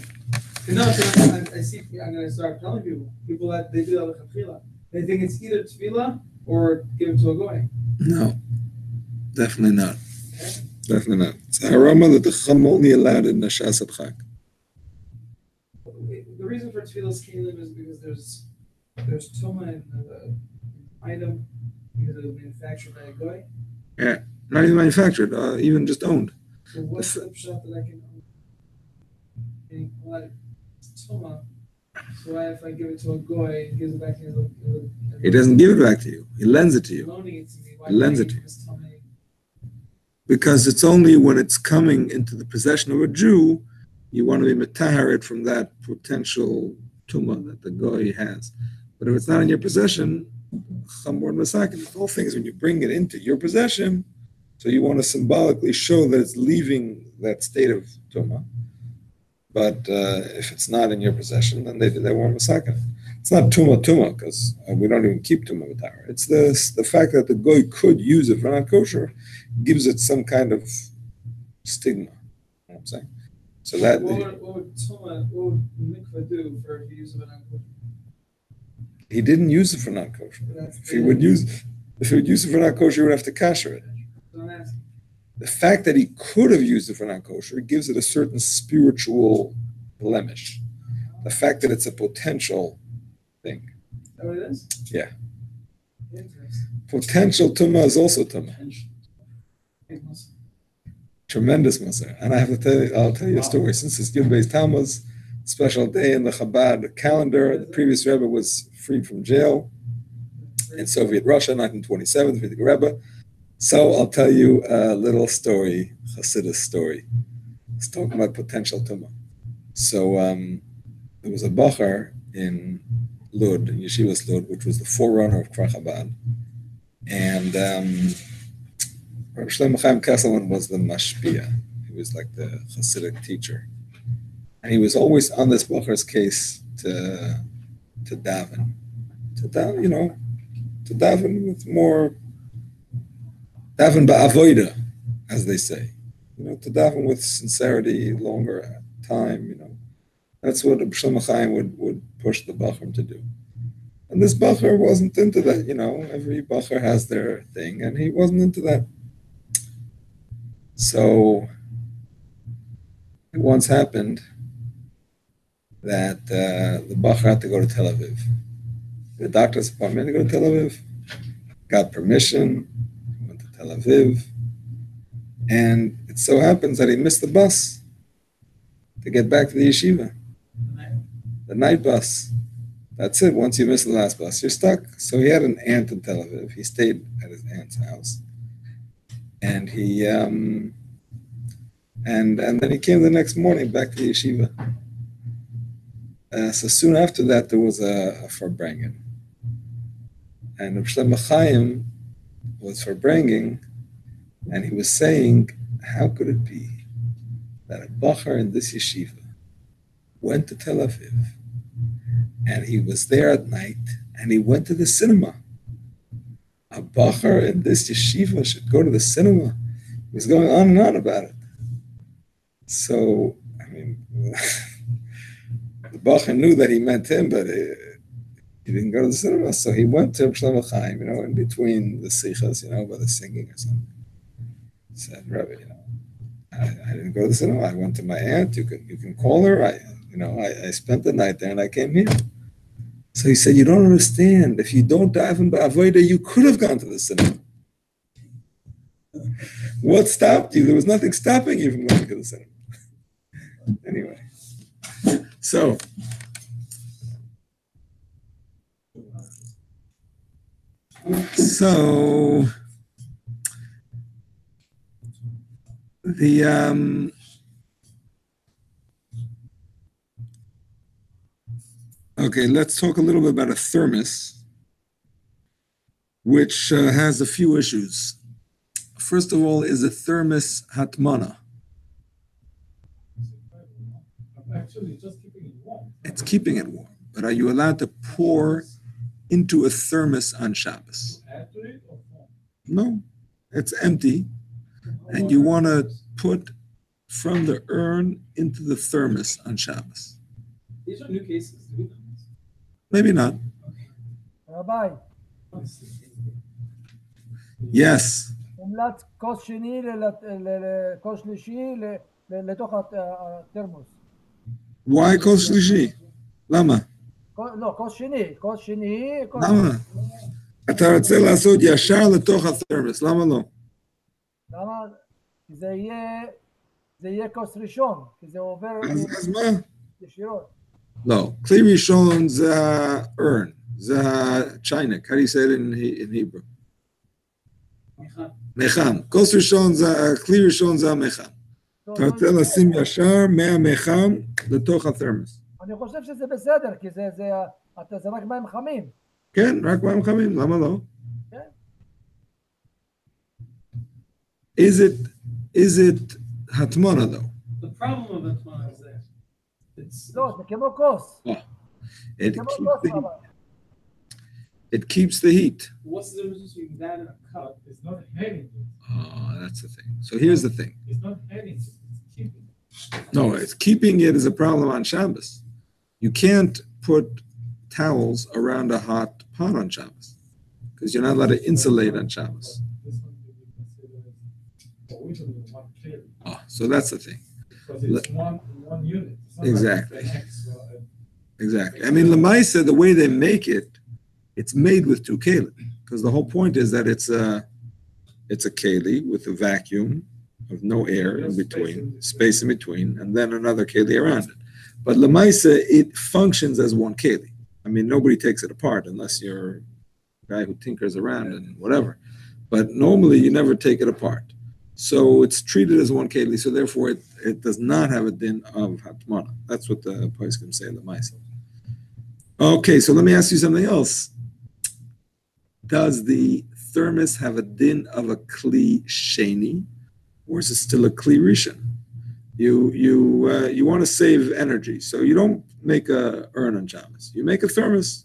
No, I see. I'm going to start telling people that they do that with tefillah. They think it's either tefillah or give it to a goy. No, definitely not. Okay? Definitely not. It's a harama that the Chacham only allowed in Nashas Abchak. The reason for tefillah's kelim is because there's tuma in the item because it was manufactured by a goy. Yeah, not even manufactured, even just owned. So what's the shot that I can own? And tuma. So why if I give it to a goy, he gives it back to me? He doesn't give it back to you. He lends it to you. Loaning it to me. Why He lends it to you. you. Because it's only when it's coming into the possession of a Jew, you want to be metaharid from that potential tumah that the goy has. But if it's not in your possession, chamor masakin, the whole thing is when you bring it into your possession, so you want to symbolically show that it's leaving that state of tumah. But if it's not in your possession, then they want masakin. It's not tumah because we don't even keep tumah metaharid. It's the fact that the goy could use it for not kosher gives it some kind of stigma. You know what I'm saying? So that what would mikvah do for if you use it for non-kosher? he didn't use it for non kosher. If he would use it for non kosher, he would have to kasher it. So I'm asking. The fact that he could have used it for non kosher gives it a certain spiritual blemish. The fact that it's a potential thing. Is that what it is? Yeah. Interesting. Potential tumah is also tumah. Big muscle. Tremendous musar. And I'll tell you a story. Since it's Yud Beis Tammuz, special day in the Chabad calendar, the previous Rebbe was freed from jail in Soviet Russia, 1927, the Frierdiker Rebbe. So I'll tell you a little story, Hasidus story. It's talking about potential tumah. So there was a bacher in Lud, in Yeshivas Lud, which was the forerunner of Kfar Chabad. And Rabbi Shlomo Chaim Kesselman was the mashpia. He was like the Hasidic teacher. And he was always on this bacher's case to daven. To daven with more, daven ba'avoida, as they say. To daven with sincerity, longer time, That's what Rabbi Shlomo Chaim would push the bacher to do. And this bacher wasn't into that, Every bacher has their thing, and he wasn't into that. So it once happened that the bacher had to go to Tel Aviv. The doctor's appointment to go to Tel Aviv, got permission, went to Tel Aviv, and it so happens that he missed the bus to get back to the yeshiva. The night bus. That's it. Once you miss the last bus, you're stuck. So he had an aunt in Tel Aviv. He stayed at his aunt's house. And he and then he came the next morning back to the yeshiva. So soon after that, there was a farbrengen. And Rabbi Shlomo Chaim was farbrengen, and he was saying, how could it be that a bacher in this yeshiva went to Tel Aviv, and he was there at night, and he went to the cinema. A bacher in this yeshiva should go to the cinema. He was going on and on about it. So, the bacher knew that he meant him, but he didn't go to the cinema. So he went to Shlomo Chaim, in between the sichas, by the singing or something. He said, Rabbi, I didn't go to the cinema. I went to my aunt. You can call her. I spent the night there and I came here. So he said, you don't understand. If you don't daven ba'avoda, you could have gone to the cinema. What stopped you? There was nothing stopping you from going to the cinema. Anyway, so the okay, let's talk a little bit about a thermos, which has a few issues. First of all, is a thermos hatmana. Actually, it's just keeping it warm. It's keeping it warm. But are you allowed to pour into a thermos on Shabbos? Add to it or form? No, it's empty. And you want to put from the urn into the thermos on Shabbos. These are new cases. Do we know this? Maybe not. רביי, Yes. מומלץ כוס שני לכוס שלישי לתוך התרמוס. Why כוס שלישי? למה? לא, כוס שני. למה? אתה רוצה לעשות ישר לתוך התרמוס, למה לא? למה? כי זה יהיה כוס ראשון, כי זה עובר אז מה? ישירות. לא, כלי ראשון זה ה-urn, זה ה-chinik, how do you say it in Hebrew? מחם. כוס ראשון זה, כלי ראשון זה המחם. אתה רוצה לשים ישר מהמחם לתוך התרמוס. אני חושב שזה בסדר, כי זה רק מים חמים. כן, רק מים חמים, למה לא? כן. Is it התמונה though? The problem of Atmana is that it's לא, זה כמו כוס. It keeps the heat. what's the difference between that and a cup? It's not heading it. Oh, that's the thing. So here's the thing. It's not heading it. It's keeping it. No, it's keeping it is a problem on Shabbos. You can't put towels around a hot pot on Shabbos because you're not allowed to insulate on Shabbos. This one will be considered originally one kilo. Oh, so that's the thing. Because it's one unit. It's not Exactly. Like the extra, Exactly. I mean, Lamaisa, the way they make it, it's made with two keli because the whole point is that it's a keli with a vacuum of no air in between, space in between, and then another keli around it. But Lamaisa, it functions as one keli. I mean, nobody takes it apart unless you're a guy who tinkers around and whatever. But normally, you never take it apart. So it's treated as one keli. So therefore, it does not have a din of hatmana. That's what the poskim say Lamaisa. Okay, so let me ask you something else. Does the thermos have a din of a kli sheni, or is it still a kli rishon? You want to save energy, so you don't make a urn on Shabbos. You make a thermos.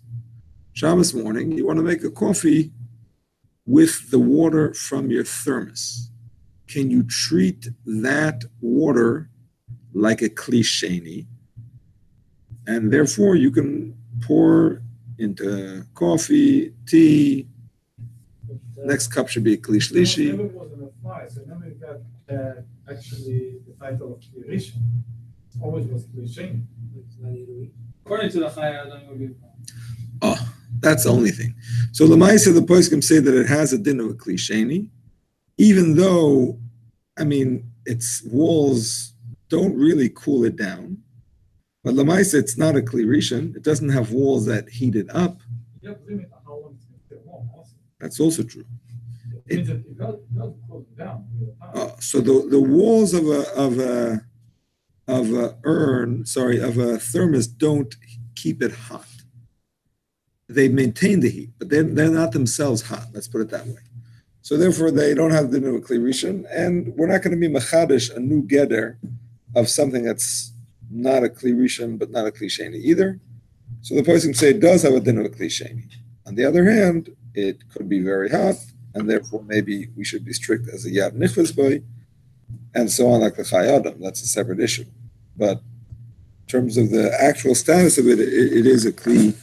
Shabbos morning, you want to make a coffee with the water from your thermos. Can you treat that water like a kli sheni, and therefore you can pour into coffee, tea. Next cup should be a kli shlishi. Never was an apply, so never got actually the title of Kli It always was Kli Sheni. According to the Chaya Adam, it would be Oh, that's the only thing. So Lamaisa, the poskim say that it has a din of a kli sheni, even though, I mean, its walls don't really cool it down. But Lamaisa, it's not a kli rishon. It doesn't have walls that heat it up. You have to limit how long it's going to stay warm also. That's also true. It means that it doesn't cool it down with the time. So the walls of a thermos don't keep it hot. They maintain the heat, but they're not themselves hot. Let's put it that way. So therefore, they don't have the new kli rishon, and we're not going to be machadish, a new geder of something that's not a kli rishon, but not a kli sheni either. So the person say it does have a din of a kli sheni. On the other hand, it could be very hot, and therefore maybe we should be strict as a yad nichvas boy, and so on, like the Chai Adam. That's a separate issue. But in terms of the actual status of it, it is a kli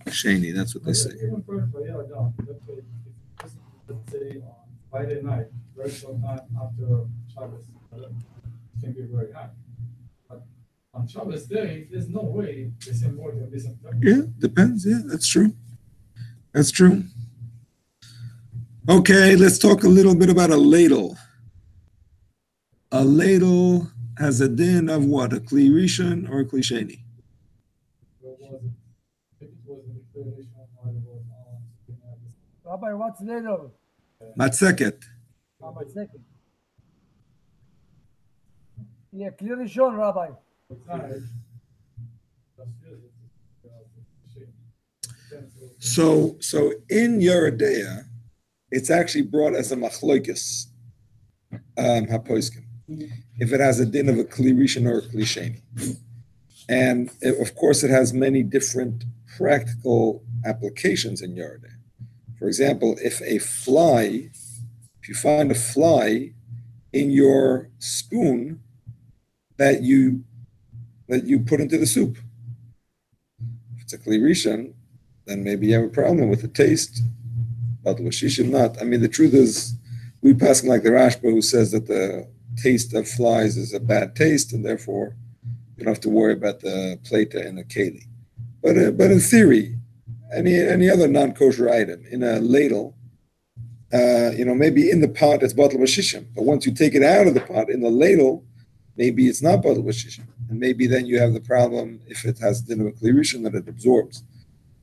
sheni. That's what they say. Even for Yad Adam, let's say on Friday night, very short time after Shabbos, it can be very hot. But on Shabbos day, there's no way the same word can be some time. Yeah, depends. Yeah, that's true. That's true. Okay, let's talk a little bit about a ladle. A ladle has a din of what? A kli rishon or a kli sheni? Rabbi, what's ladle? Matzeket. Rabbi, second. Yeah, clear ראשון, Rabbi. So in Yeridea, it's actually brought as a machloikis, hapoiskim, if it has a din of a kli rishon or a kli sheni. And of course, it has many different practical applications in Yarden. For example, if you find a fly in your spoon that you put into the soup, if it's a Kli Rishon, then maybe you have a problem with the taste. But Lashishim not. I mean, the truth is, we pass like the Rashba who says that the taste of flies is a bad taste, and therefore you don't have to worry about the plata and the keli. But in theory, any other non-kosher item in a ladle, maybe in the pot it's batel b'shishim, but once you take it out of the pot in the ladle, maybe it's not batel b'shishim, and maybe then you have the problem if it has din of a Kli Rishon that it absorbs.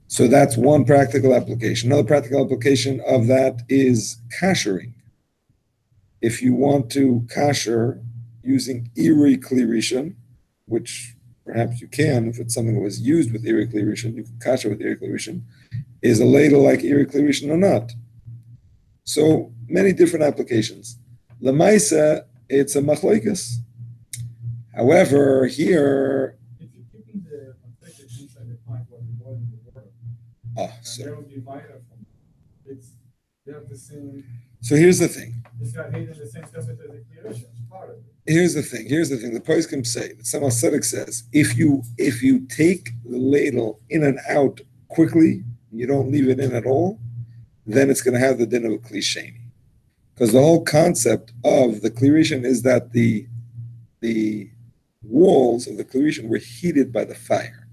So that's one practical application. Another practical application of that is kashering. If you want to kasher using iri Kli Rishon, which perhaps you can, if it's something that was used with iri Kli Rishon, you can kasher with iri Kli Rishon. Is a ladle like iri Kli Rishon or not? So many different applications. Lamaisa, it's a machlokes. However, here. If you're keeping the manteca inside the pot while you're boiling the water, So there will be vital from it. They have the same. So here's the thing. It's got hidden in the same stuff as the Kli Rishon. It's part of it. Here's the thing. The poskim say that some Hasidic says if you take the ladle in and out quickly, you don't leave it in at all, then it's going to have the din of a Kli Sheni. Because the whole concept of the Kli Rishon is that the walls of the Kli Rishon were heated by the fire.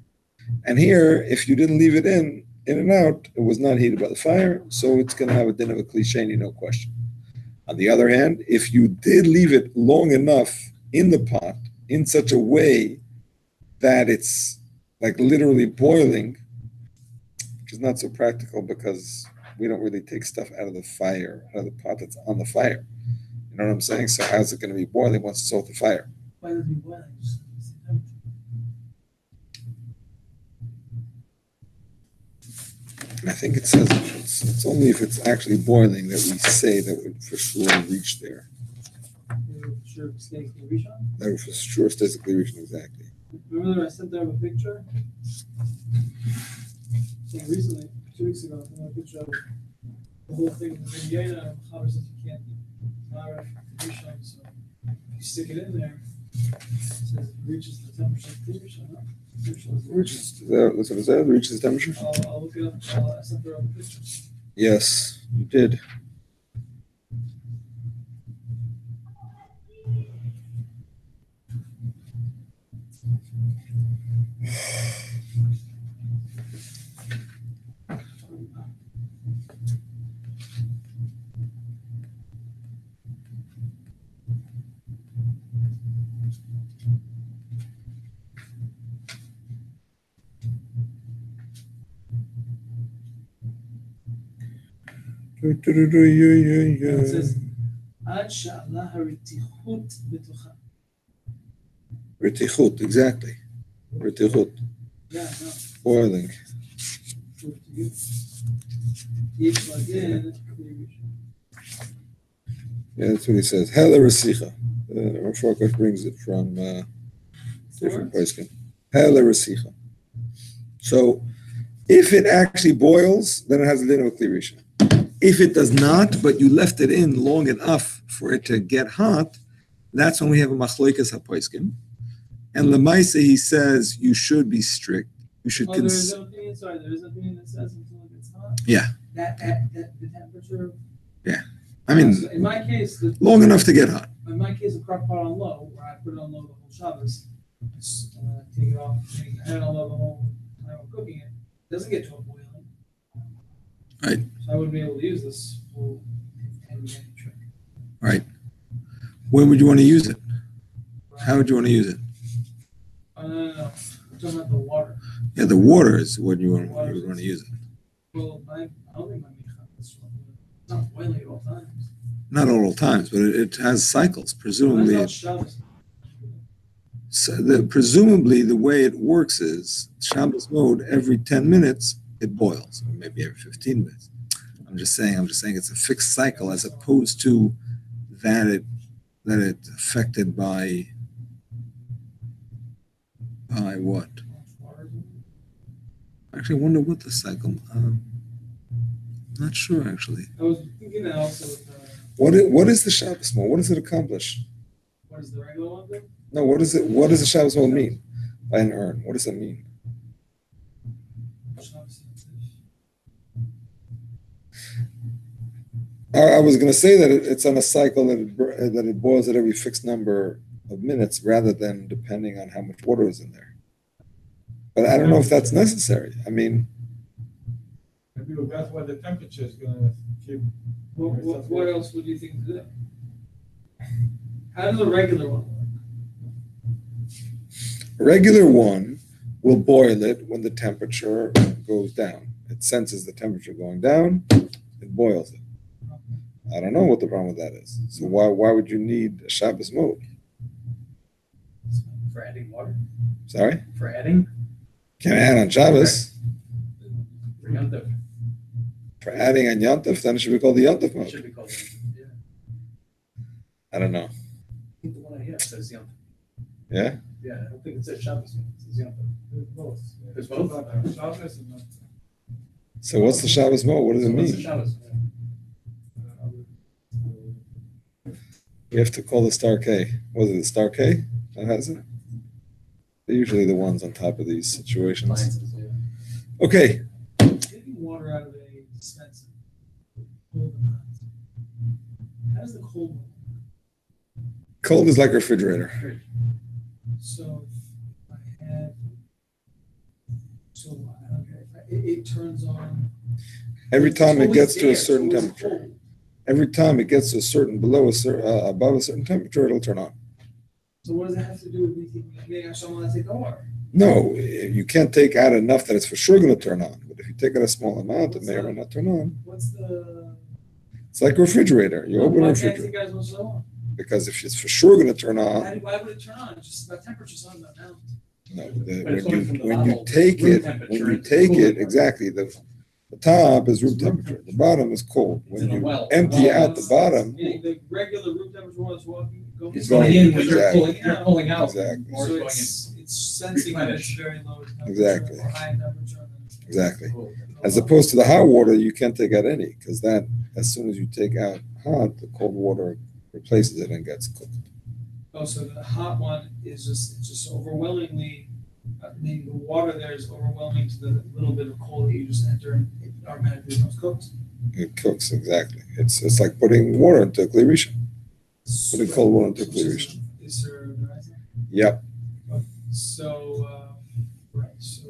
And here, if you didn't leave it in and out, it was not heated by the fire, so it's going to have a din of a Kli Sheni, no question. On the other hand, if you did leave it long enough in the pot in such a way that it's like literally boiling, which is not so practical because we don't really take stuff out of the fire, out of the pot that's on the fire. You know what I'm saying? So how's it going to be boiling once it's off the fire? Why does it be boiling? Just I think it says it's only if it's actually boiling that we say that would for sure reach there. sure it stays Kli Rishon? That would for sure stays a Kli Rishon, exactly. Remember that I sent them a picture? Recently, 2 weeks ago, I sent them a picture of the whole thing with the Yeda and Chaber says you can't Mara Kli Rishon, so if you stick it in there, it says it reaches the temperature of Kli Rishon, huh? That's what it says, reaches the temperature? I'll look it up. I sent her other pictures. Yes, you did. It says, Ad sha'ala haritichut b'tocha. Retichut, exactly. Retichut, Yeah, no. boiling. Yesh lagen Kli Rishon. Yeah, that's what he says. Hela Rasicha. Rav Shorkosh brings it from different poskim. Hela Rasicha. So, if it actually boils, then it has a din of a Kli Rishon. If it does not, but you left it in long enough for it to get hot, that's when we have a machloikas hapoiskim. And Lemaisa, he says you should be strict. You should There is an opinion. Sorry, there is an opinion that says until it gets hot. Yeah. That the temperature. I mean, So in my case, long enough to get hot. in my case, the crock pot on low, where I put it on low the whole Shabbos, take it off, I had it on low the whole time I'm cooking it. It doesn't get to a boiling. Right. So I wouldn't be able to use this whole 10-minute trick. Right. When would you want to use it? How would you want to use it? No. I'm talking about the water. Yeah, the water is what you would want to use it. Well, I don't think my mincha is not boiling at all times. Not at all times, but it has cycles. Presumably, presumably the way it works is Shabbos mode. Every 10 minutes it boils, or maybe every 15 minutes. I'm just saying it's a fixed cycle as opposed to that it's affected by by what? Actually, I wonder what the cycle. Not sure actually. I was thinking that also with, What is the Shabbos mode? What does it accomplish? what is the regular one then? No, what is it? What does the Shabbos mode mean by an urn? What does that mean? I was going to say that it's on a cycle that it boils at every fixed number of minutes rather than depending on how much water is in there. But I don't know if that's necessary. I mean, Maybe that's why the temperature is gonna keep. What else would you think to do? How does a regular one work? a regular one will boil it when the temperature goes down. It senses the temperature going down, it boils it. I don't know what the problem with that is. So why would you need a Shabbos mode? For adding water? Sorry? For adding? Can I add on Shabbos? For Yom Tov. For adding on Yom Tov, then it should be called the Yom Tov It mode. should be called Yom Tov, yeah. I don't know. I think the one I have says Yom Tov. Yeah? Yeah, I don't think it says Shabbos. It says Yom Tov. There's both. There's both? Shabbos and not. So what's the Shabbos mode? What does it So what's the mean? Shabbos? We have to call the star K. Was it the star K that has it? They're usually the ones on top of these situations. Appliances, yeah. Okay. Taking water out of a dispenser, cold or hot. How does the cold one work? Cold is like a refrigerator. So if I have, so okay, it turns on. Every time it It's gets to a always certain there, it's always temperature. cold. Every time it gets to a certain above a certain temperature, it'll turn on. So what does it have to do with me thinking, someone to take the water? No, you can't take out enough that it's for sure going to turn on. But if you take out a small amount, it may or may not turn on. What's the? It's like a refrigerator. You open a Why can't refrigerator you guys want so on? because if it's for sure going to turn on, Why would it turn on? It's just the temperature's on the amount. no. But it's only from the When you bottle, take room it, temperature when you into the take cooling it, part. exactly the top is room temperature. The bottom is cold. It's When in a you well. empty Well, out the bottom, Meaning the regular room temperature one is walking, going. It's going going in, but exactly. you're pulling out. Exactly. More is So going it's sensing that it's very low temperature Exactly. or high temperature. exactly. in. As opposed to the hot water, you can't take out any because that, as soon as you take out hot, the cold water replaces it and gets cooked. Oh, so the hot one is just overwhelmingly, the water there is overwhelming to the little bit of cold that you just enter and it automatically becomes cooked. It cooks exactly. It's like putting water into a klirisha. Putting cold water into a Which is- klirisha. Is there, right? Yep. So, right, so,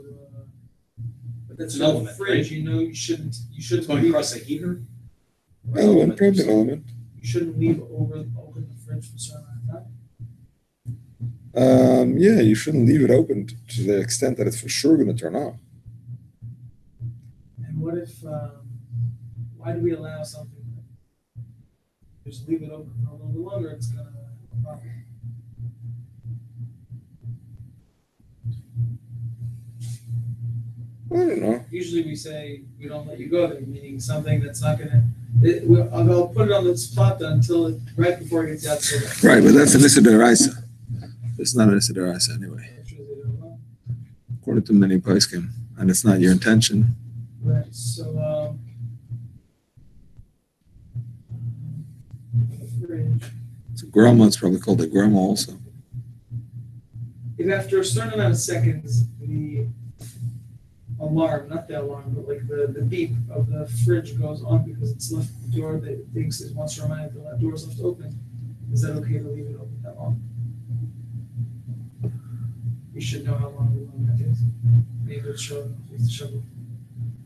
But that's an so the element, fridge, right? you know, you shouldn't It's going across a heater? Or Element, element. probably an element. You shouldn't leave open the fridge for a certain amount of time. Yeah, you shouldn't leave it open to the extent that it's for sure going to turn on. And what if, why do we allow something that just leave it open for a little bit longer, it's gonna have a problem? I don't know. Usually we say we don't let you go there, meaning something that's not gonna, I'll put it on this plot until right before it gets out. So Right, but that's an Issa Deraisa. It's not an Issa Deraisa anyway, according to many poskim, and it's not your intention. Right, so, the fridge. So grandma, it's probably called a grandma also. If after a certain amount of seconds, the alarm, not the alarm, but like the beep of the fridge goes on because it's left the door that it thinks it wants to remind it that door is left open, is that okay to leave it open that long? We should know how long that is. Maybe it's showing, it's showing.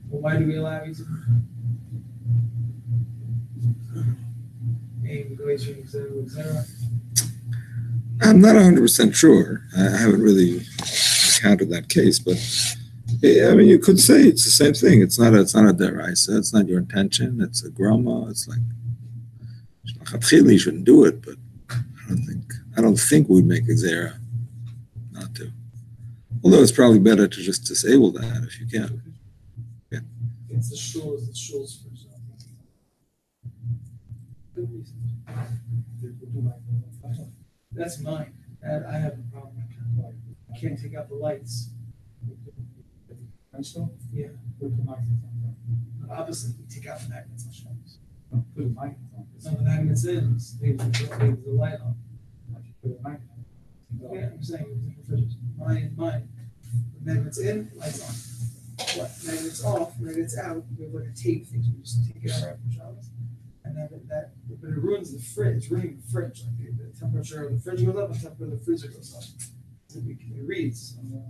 Well, why do we allow you to? Aim, glacier, et cetera, et cetera. I'm not 100% sure. I haven't really encountered that case, but I mean, you could say it's the same thing. It's not a deraisa. It's not your intention. It's a grandma. It's like you shouldn't do it, but I don't think we'd make a zera not to. Although it's probably better to just disable that if you can. It's the shul's for example. Good reason. That's mine. I have a problem. You can't take out the lights. And so, Yeah. put the magnets on Opposite, you take out the magnets on shelves. top. Put the magnets on. Some of the magnets in, leave the light on. Put the magnet. Yeah, I'm saying, mine. The magnets in, lights on. What, magnets off, magnets out, we have like a tape thing, so we just take it out from shelves. And then but it ruins the fridge, it's ruining the fridge, like the temperature of the fridge goes up, the temperature of the freezer goes up. It reads on the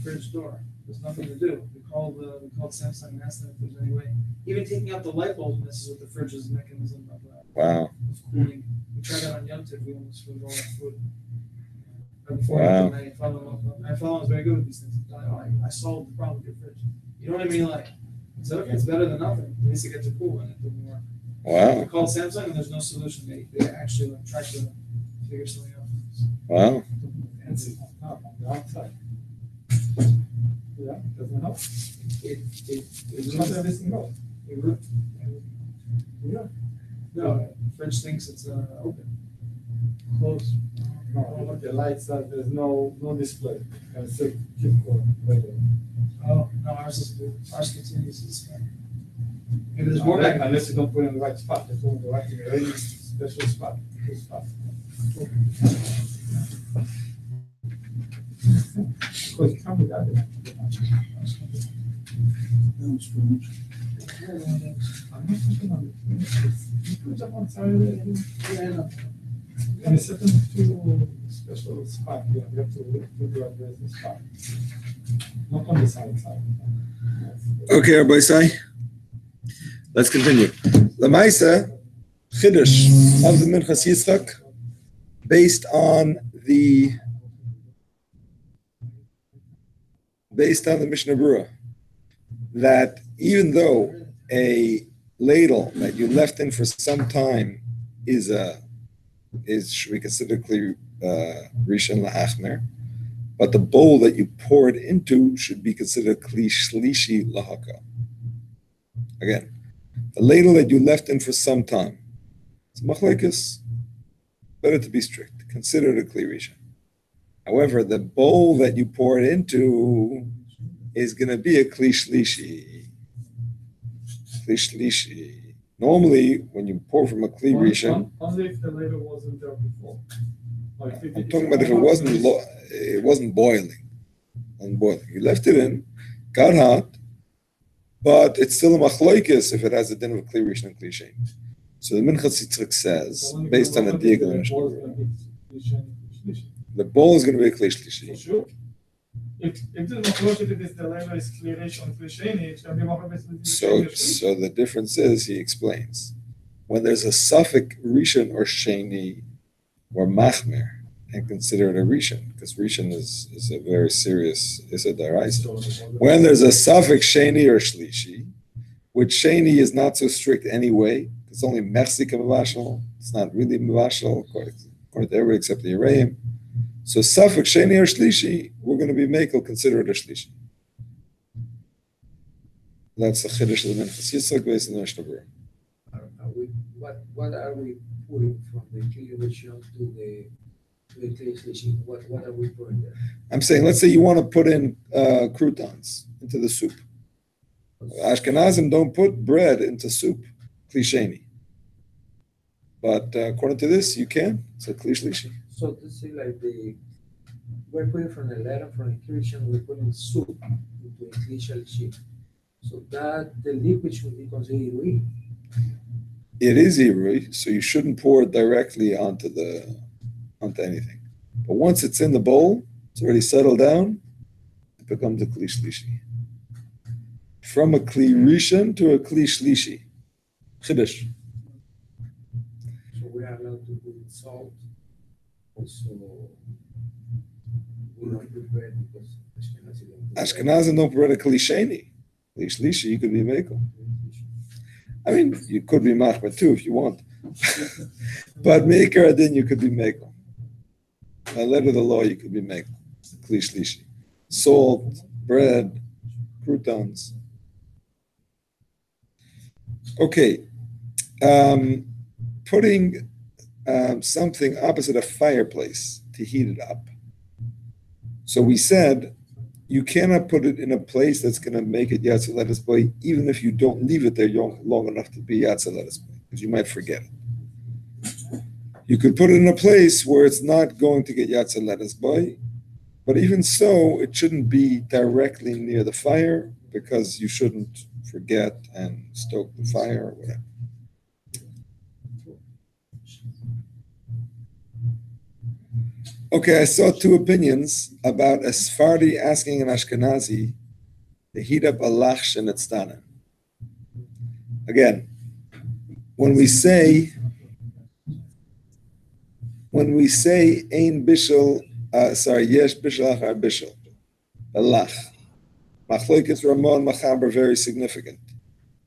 fridge door, there's nothing to do. We called Samsung and asked them if there's any way. Even taking out the light bulb messes with the fridge's mechanism of Wow. cooling. We tried that on Yom Tov, we almost froze all our food. Right before Wow. my father was very good with these things. I solved the problem with your fridge. You know what I mean? Like, it's okay, it's better than nothing. At least it gets to cool and it didn't work. We Wow. called Samsung and there's no solution. They actually like, tried to figure something out. Wow. And it's on top, on the outside. Yeah, doesn't help. It's not everything goes. Yeah. No, the fridge thinks it's open. Closed. No, look, the lights are, there's no display. And it's keep going. Oh, no, ours continues to spin. Maybe there's more magnets. Unless you don't put it in the right spot. They put it in the right, in a very special spot. Good spot. Because it can't be that. That was strange. I'm not talking on it. You put it up on Saturday and Yeah, no. and it's set them to special spot. Yeah, we have to address the spot. Not on the side. Okay, Rabbi Sai. Let's continue. The Maisa Chiddush of the Minchas Yitzchak, based on the Mishnah Berurah, that even though a ladle that you left in for some time is should be considered clear rishon lahachmer, but the bowl that you pour it into should be considered kli shlishi lahaka. Again, the ladle that you left in for some time, it's machlekes, better to be strict, consider it a kli rishon. However, the bowl that you pour it into is going to be a kli shlishi. Kli shlishi. Normally, when you pour from a kli rishon, Only if the ladle wasn't there before. Like I'm talking about if it wasn't boiling. You left it in, got hot, but it's still a machlokes if it has a din of kli rishon and kli sheni. So the Minchas Yitzchak says, based on a diag of the Mishnah Berurah, the bowl is going to be a kli shlishi. Sure. If the machlokes is the ladle is kli rishon, kli sheni, it's going to be machlokes. So the difference is, he explains, when there's a suffix rishon or sheni or machmer, and consider it a rishon, because rishon is a very serious daraisa. When there's a suffix sheni or shlishi, which sheni is not so strict anyway, it's only mechzik mevashal, it's not really mevashal, according to everybody except the Yereim. So suffix sheni or shlishi, we're going to be makel, consider it a shlishi. That's the chiddush of the Minchas Yitzchak based on the Mishnah Berurah. What are we putting from the kli rishon to the kli shlishi? What are we putting there? I'm saying, let's say you want to put in croutons into the soup. Ashkenazim don't put bread into soup, kli sheni. But according to this, you can. It's a kli shlishi. So to say like we're putting from the ladle from the kli rishon, we're putting soup into a kli shlishi. So that the liquid should be considered irui. It is irui, so you shouldn't pour it directly onto anything. But once it's in the bowl, it's already settled down, it becomes a kli shlishi. From a kli rishon to a kli shlishi. Chiddush. So we are allowed to put salt. Also, we don't put bread because Ashkenazim don't put a kli sheni. Kli shlishi, you could be mekel. I mean, you could be machmer too if you want. But maker adin, you could be mekel. By letter of the law, you could be mekel. Kli shlishi. Salt, bread, croutons. Okay. Putting something opposite a fireplace to heat it up So we said you cannot put it in a place that's going to make it Yatsa Lettuce Boy, even if you don't leave it there long enough to be Yatsa Lettuce Boy, because you might forget it. You could put it in a place where it's not going to get Yatsa Lettuce Boy, but even so, it shouldn't be directly near the fire, because you shouldn't forget and stoke the fire or whatever. Okay, I saw two opinions about a Sephardi asking an Ashkenazi to heat up a lach shenetztanen. Again, when we say ein bishul, yesh bishul achar bishul, a lach. Machloikes Ramon Machaber very significant.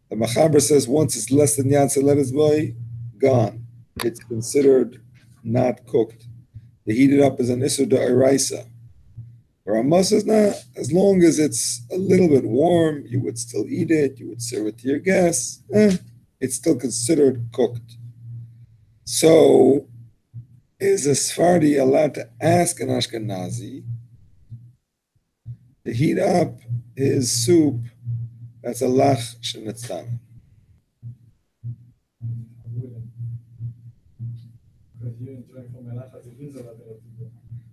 The Machaber says once it's less than Yatsa Lettuce Boy, gone. It's considered not cooked. The heated up is an Isur D'Oraisa. Ramah says, nah, as long as it's a little bit warm, you would still eat it, you would serve it to your guests, it's still considered cooked. So, is a Sephardi allowed to ask an Ashkenazi to heat up his soup that's a lach shenetztanen?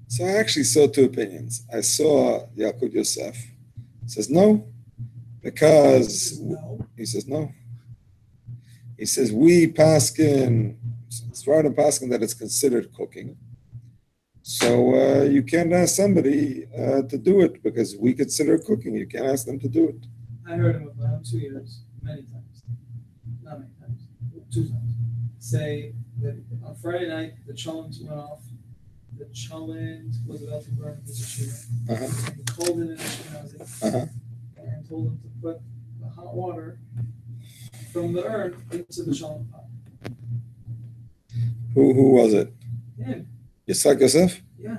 So I actually saw two opinions. I saw Yaakov Yosef says no, because he says no. He says we paskin, it's right in paskin that it's considered cooking. So you can't ask somebody to do it because we consider cooking. You can't ask them to do it. I heard him around 2 years, many times, not many times, 2 times, say that on Friday night the cholent went off. The cholent was about to burn his yeshiva. He called in an Ashkenazi and told him to put the hot water from the urn into the cholent pot. Who was it? Him. Yitzhak Yosef? Yeah.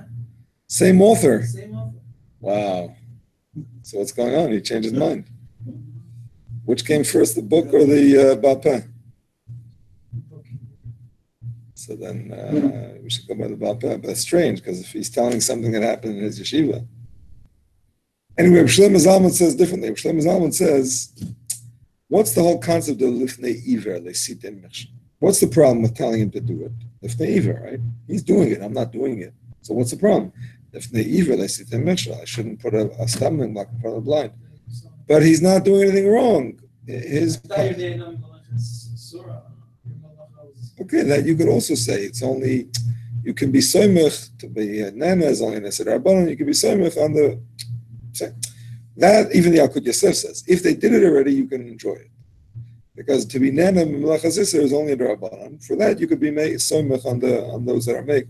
Same author. Same author. Wow. So what's going on? He changed his mind. Which came first, the book or the Baal Peh? So then we should go by the Baal Peh. But it's strange, because if he's telling something that happened in his yeshiva. Anyway, Shlomo Zalman says differently. Shlomo Zalman says, what's the whole concept of lifnei iver, le'sitem mechshel? What's the problem with telling him to do it? Lifnei iver, right? He's doing it. I'm not doing it. So what's the problem? Lifnei iver, le'sitem mechshel. I shouldn't put a stumbling block in front of the blind. But he's not doing anything wrong. Okay, that you could also say it's only, you can be soymech to be nana is only nesed rabbanon. You can be soymech on the that even the Yaakov Yosef says if they did it already, you can enjoy it, because to be nana melachas iser is only a rabbanon. For that, you could be soymech on those that are make.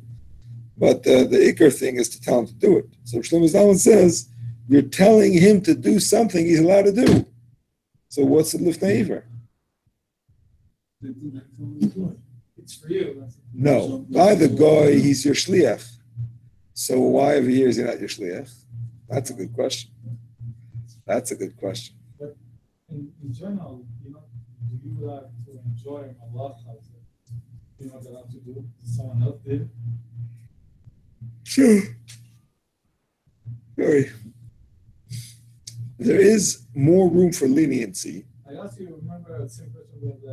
But the ikar thing is to tell him to do it. So Shlomo Zalman says you're telling him to do something he's allowed to do. So what's the lifnei iver? It's for you. No, by the guy, he's your shliach. So why over here is he not your shliach? That's a good question. That's a good question. But in general, do you like to enjoy malachas that you're not allowed to do? Someone else did? Sure. Very. There is more room for leniency. I asked you, remember the same question with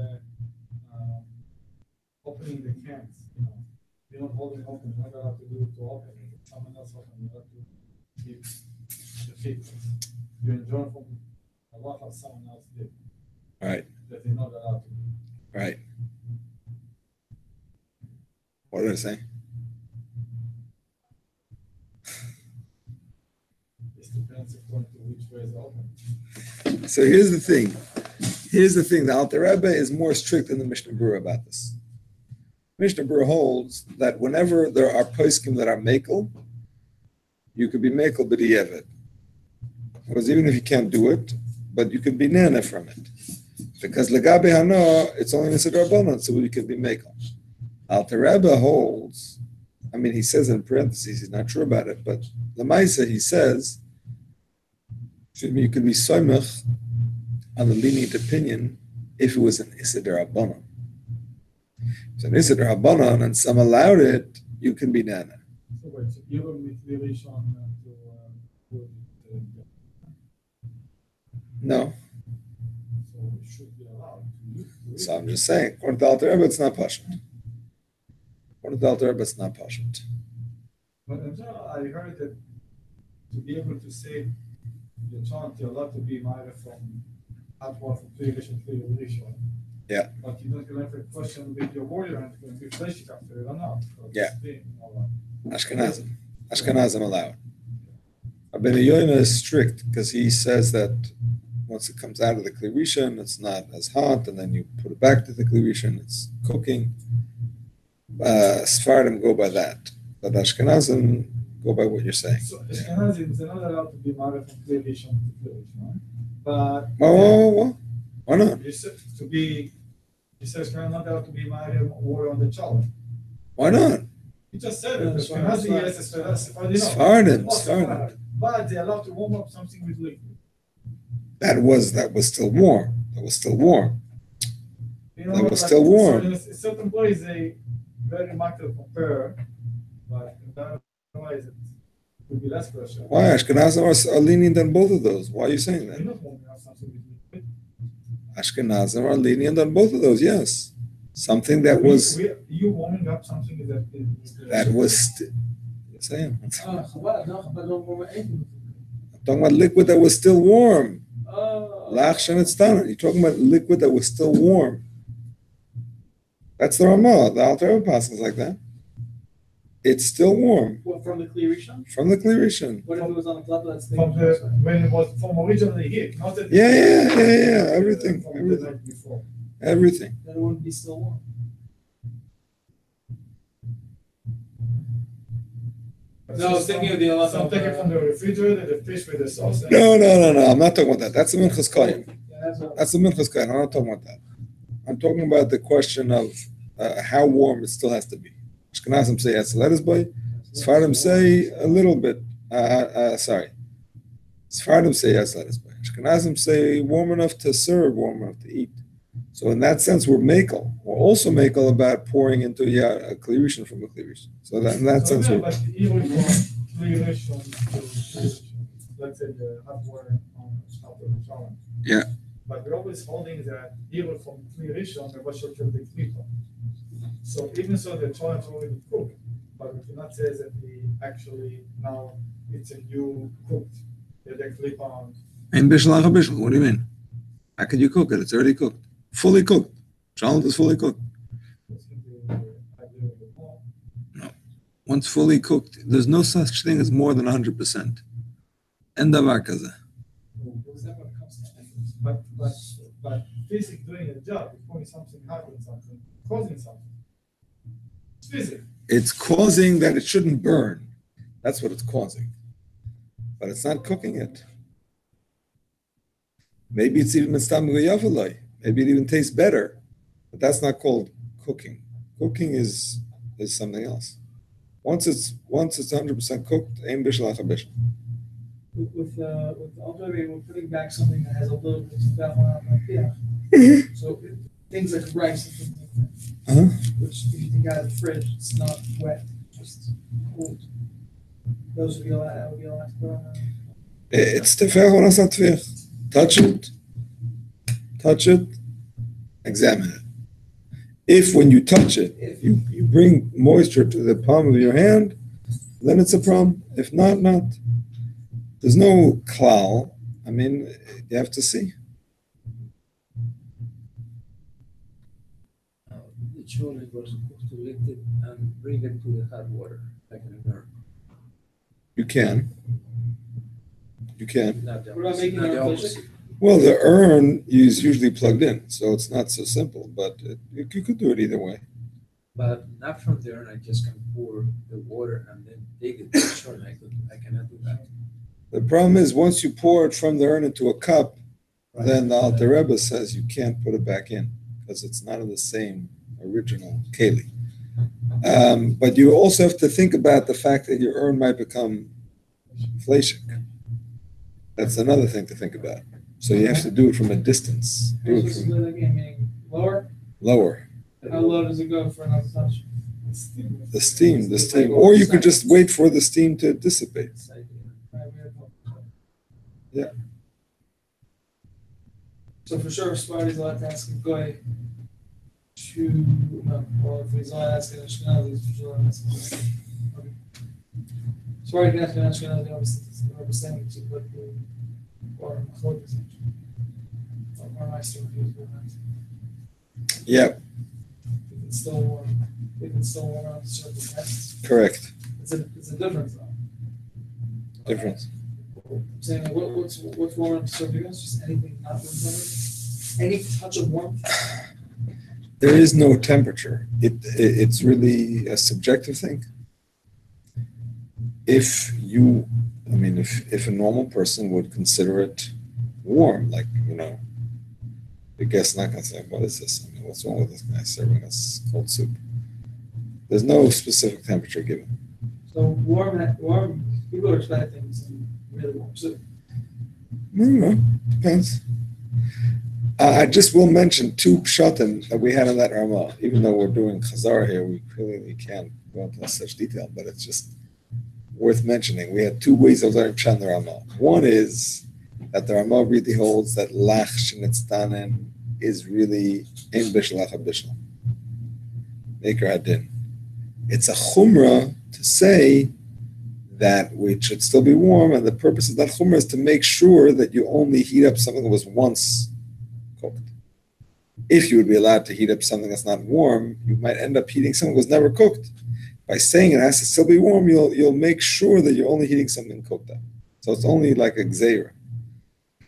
opening the cans, you're not holding it open, you're not allowed to do it to open it. If someone else open, you have to keep the feet. You enjoy from a lot of someone else did. Right. That you're not allowed to do. Right. What did I say? It depends according to which way is open. So here's the thing. The Alter Rebbe is more strict than the Mishnah Berurah about this. Mishnah Berurah holds that whenever there are poskim that are mekel, you could be mekel b'di'evet. Because even if you can't do it, but you can be nana from it. Because legabe hana, it's only nesed rabbanon, so you can be mekel. Alter Rebbe holds, he says in parentheses, he's not sure about it, but Lamaisa, he says, you could be soymech on the lenient opinion if it was an Isser Rabbanon. So an Isser Rabbanon and some allowed it, you can be nana. So wait, so you have a mitzvah to No. So it should be allowed to use. So I'm just saying, according to Alter Rebbe, it's not pashut. According to Alter Rebbe, it's not pashut. But in general, I heard that to be able to save your child, you're allowed to be married from outward from creation to relation. Yeah. But you don't have a question with your warrior and going to be fleshing after it or not. Yeah. Ashkenazim. Ashkenazim allowed. Rabbi Yoina is strict because he says that once it comes out of the Kli Rishon, it's not as hot, and then you put it back to the Kli Rishon, it's cooking. Sephardim go by that, but Ashkenazim go by what you're saying. So Ashkenazim, they're not allowed to be married from Kli Rishon to Kli Rishon. But why not? you said Ashkenazim not allowed to be married or on the child. Why not? You just said it. Ashkenazim, yes, Sephardim. Sephardim. But they're allowed to warm up something with liquid. That was still warm. That was still warm. You know, That was still warm. So in a certain place, they very much compare, but otherwise it would be less pressure. Why? Ashkenazim are lenient on both of those. Why are you saying You're that? not warming up something with liquid. Ashkenazim are lenient on both of those, yes. Something that was... You warming up something That was... Saying. Chabad, no, Chabad don't warm anything. I'm talking about liquid that was still warm. Oh. Lach Shenetstana. You're talking about liquid that was still warm. That's the Ramah. The Alter Rebbe passes like that. It's still warm. What, from the Kli Rishon? From the Kli Rishon. What if it was on the top of that thing? when it was from originally heat, not that. Yeah. Everything. From the Everything. night before. Everything. Then it wouldn't be still warm. No, I was thinking of the Allah. Some take it from the refrigerator, the fish with the sauce. No. I'm not talking about that. That's the Minchas Kohen. That's the Minchas Kohen. I'm not talking about that. I'm talking about the question of how warm it still has to be. Ashkenazim say yes, let us buy. Sephardim say a little bit. Sephardim say yes, let us buy. Ashkenazim say warm enough to serve, warm enough to eat. So in that sense, we're makel. We're also makel about pouring into a Kli Rishon from a Kli Rishon. So that in that sense, we're... But even from Kli Rishon to Kli Rishon, let's say the hot water on top of the shower. Yeah. But we're always holding that even from Kli Rishon, the Rosh Hashanah the Klipa. So even so, the child is already cooked, but we cannot say that we actually now it's a new cooked. The Klipa on. Ein bishul ach a bishul. What do you mean? How could you cook it? It's already cooked. Fully cooked. Shalom is fully cooked. No. Once fully cooked, there's no such thing as more than 100%. End of Akaza. But physics doing a job, pouring something, having something, causing something. It's physics. It's causing that it shouldn't burn. That's what it's causing. But it's not cooking it. Maybe it's even mistam v'yavalai. Maybe it even tastes better. But that's not called cooking. Cooking is something else. Once it's 100% cooked, ein bishul ach a bishul. With Alter Rebbe, we're putting back something that has a little bit of that one. So things like rice and things like that, which if you take out of the fridge, it's not wet, just cold. Those would be allowed. Would be allowed to put on. It's tefech or not tefech. Touch it, examine it. If when you touch it, you bring moisture to the palm of your hand, then it's a problem. If not. There's no klal. I mean, you have to see. The children were supposed to lift it and bring it to the hot water, like in an urn. You can. Not the What about opposite. making Not it the artificial? opposite. Well, the urn is usually plugged in, so it's not so simple, but you could do it either way. But not from the urn. I just can pour the water and then take it to the children. I cannot do that. The problem is once you pour it from the urn into a cup, then the Alter Rebbe says you can't put it back in because it's not in the same original keli. But you also have to think about the fact that your urn might become fleshik. That's another thing to think about. So you have to do it from a distance. Do it from Meaning lower. lower. How low does it go for another touch? The steam. Or you could just wait for the steam to dissipate. Yeah. So for sure, Sparty's allowed to ask a goy to, no, or if he's allowed to ask an Ashkenazi, he's for sure allowed to ask a goy. Okay. Sparty can ask an Ashkenazi, obviously, it's what we're saying, but the, or Machlok is or Meister, if he was doing that. Yeah, They can still warm up certain tests. correct. It's a difference though. Difference. I'm saying like, what's warm up to serve you guys? Just anything not room temperature? Any touch of warmth? There is no temperature. It's really a subjective thing. If a normal person would consider it warm, like, the guest's not going to say, what is this? I mean, what's wrong with this guy serving us cold soup? There's no specific temperature given. So warm, people are expecting some really warm soup. No, depends. I just will mention two pshatim that we had in that Ramah. Even though we're doing Chazar here, we clearly can't go into such detail, but it's just worth mentioning. We had two ways of learning pshat in the Ramah. One is that the Ramah really holds that lach shenitztanen is really ein bishul acha bishul. Maker hadin. It's a chumrah to say that it should still be warm, and the purpose of that chumrah is to make sure that you only heat up something that was once cooked. If you would be allowed to heat up something that's not warm, you might end up heating something that was never cooked. By saying it has to still be warm, you'll make sure that you're only heating something cooked up. So it's only like a gzeira,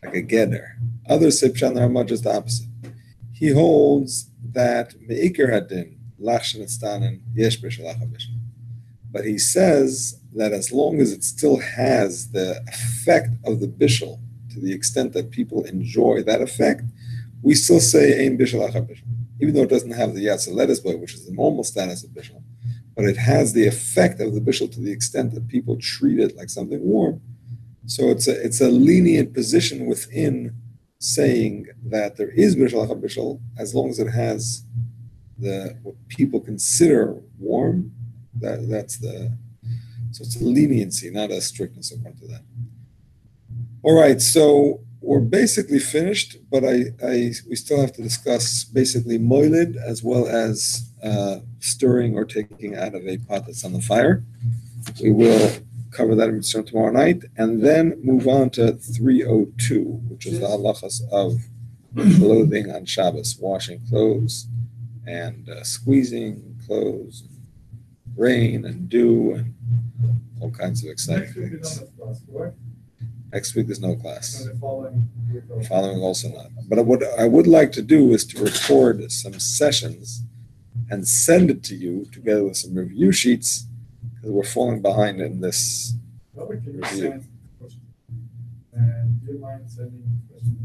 like a geder. Others say pshat Ramah just the opposite. He holds that meikar hadin lach shenitztanen yesh bishul acha bishul. But he says that as long as it still has the effect of the bishul, to the extent that people enjoy that effect, we still say ein bishul acha bishul, even though it doesn't have the yatsa lettuce boy, which is the normal status of bishul, but it has the effect of the bishul to the extent that people treat it like something warm. So it's a lenient position within saying that there is bishul acha bishul as long as it has what people consider warm. So it's a leniency, not a strictness according to that. All right, so we're basically finished, but we still have to discuss basically moilid as well as stirring or taking out of a pot that's on the fire. We will cover that in tomorrow night, and then move on to 302, which is the halachas of clothing on Shabbos, washing clothes and squeezing clothes, rain and dew and all kinds of exciting things. Next week there's no class. And the following week also. Following also not. But what I would like to do is to record some sessions and send it to you together with some review sheets, because we're falling behind in this Robert, can you review. send questions? And do you mind sending questions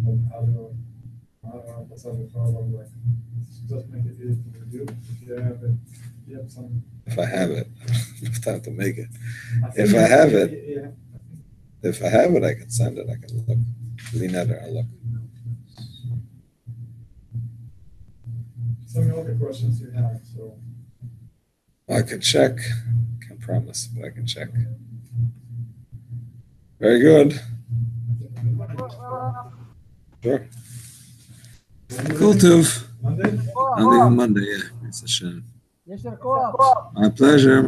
about what's the problem, like, just make it easy to review. If you have it, you have some. If I have it, it's time to make it. I think If I have it, yeah. if I have it, I can send it. I can look. Lean at it, I'll look. Send me all the questions you have, so. I can check. Can't promise, but I can check. Very good. Sure. Cool, Tuv. Monday? On Monday, yeah. It's a shame. Yesher koach. My pleasure.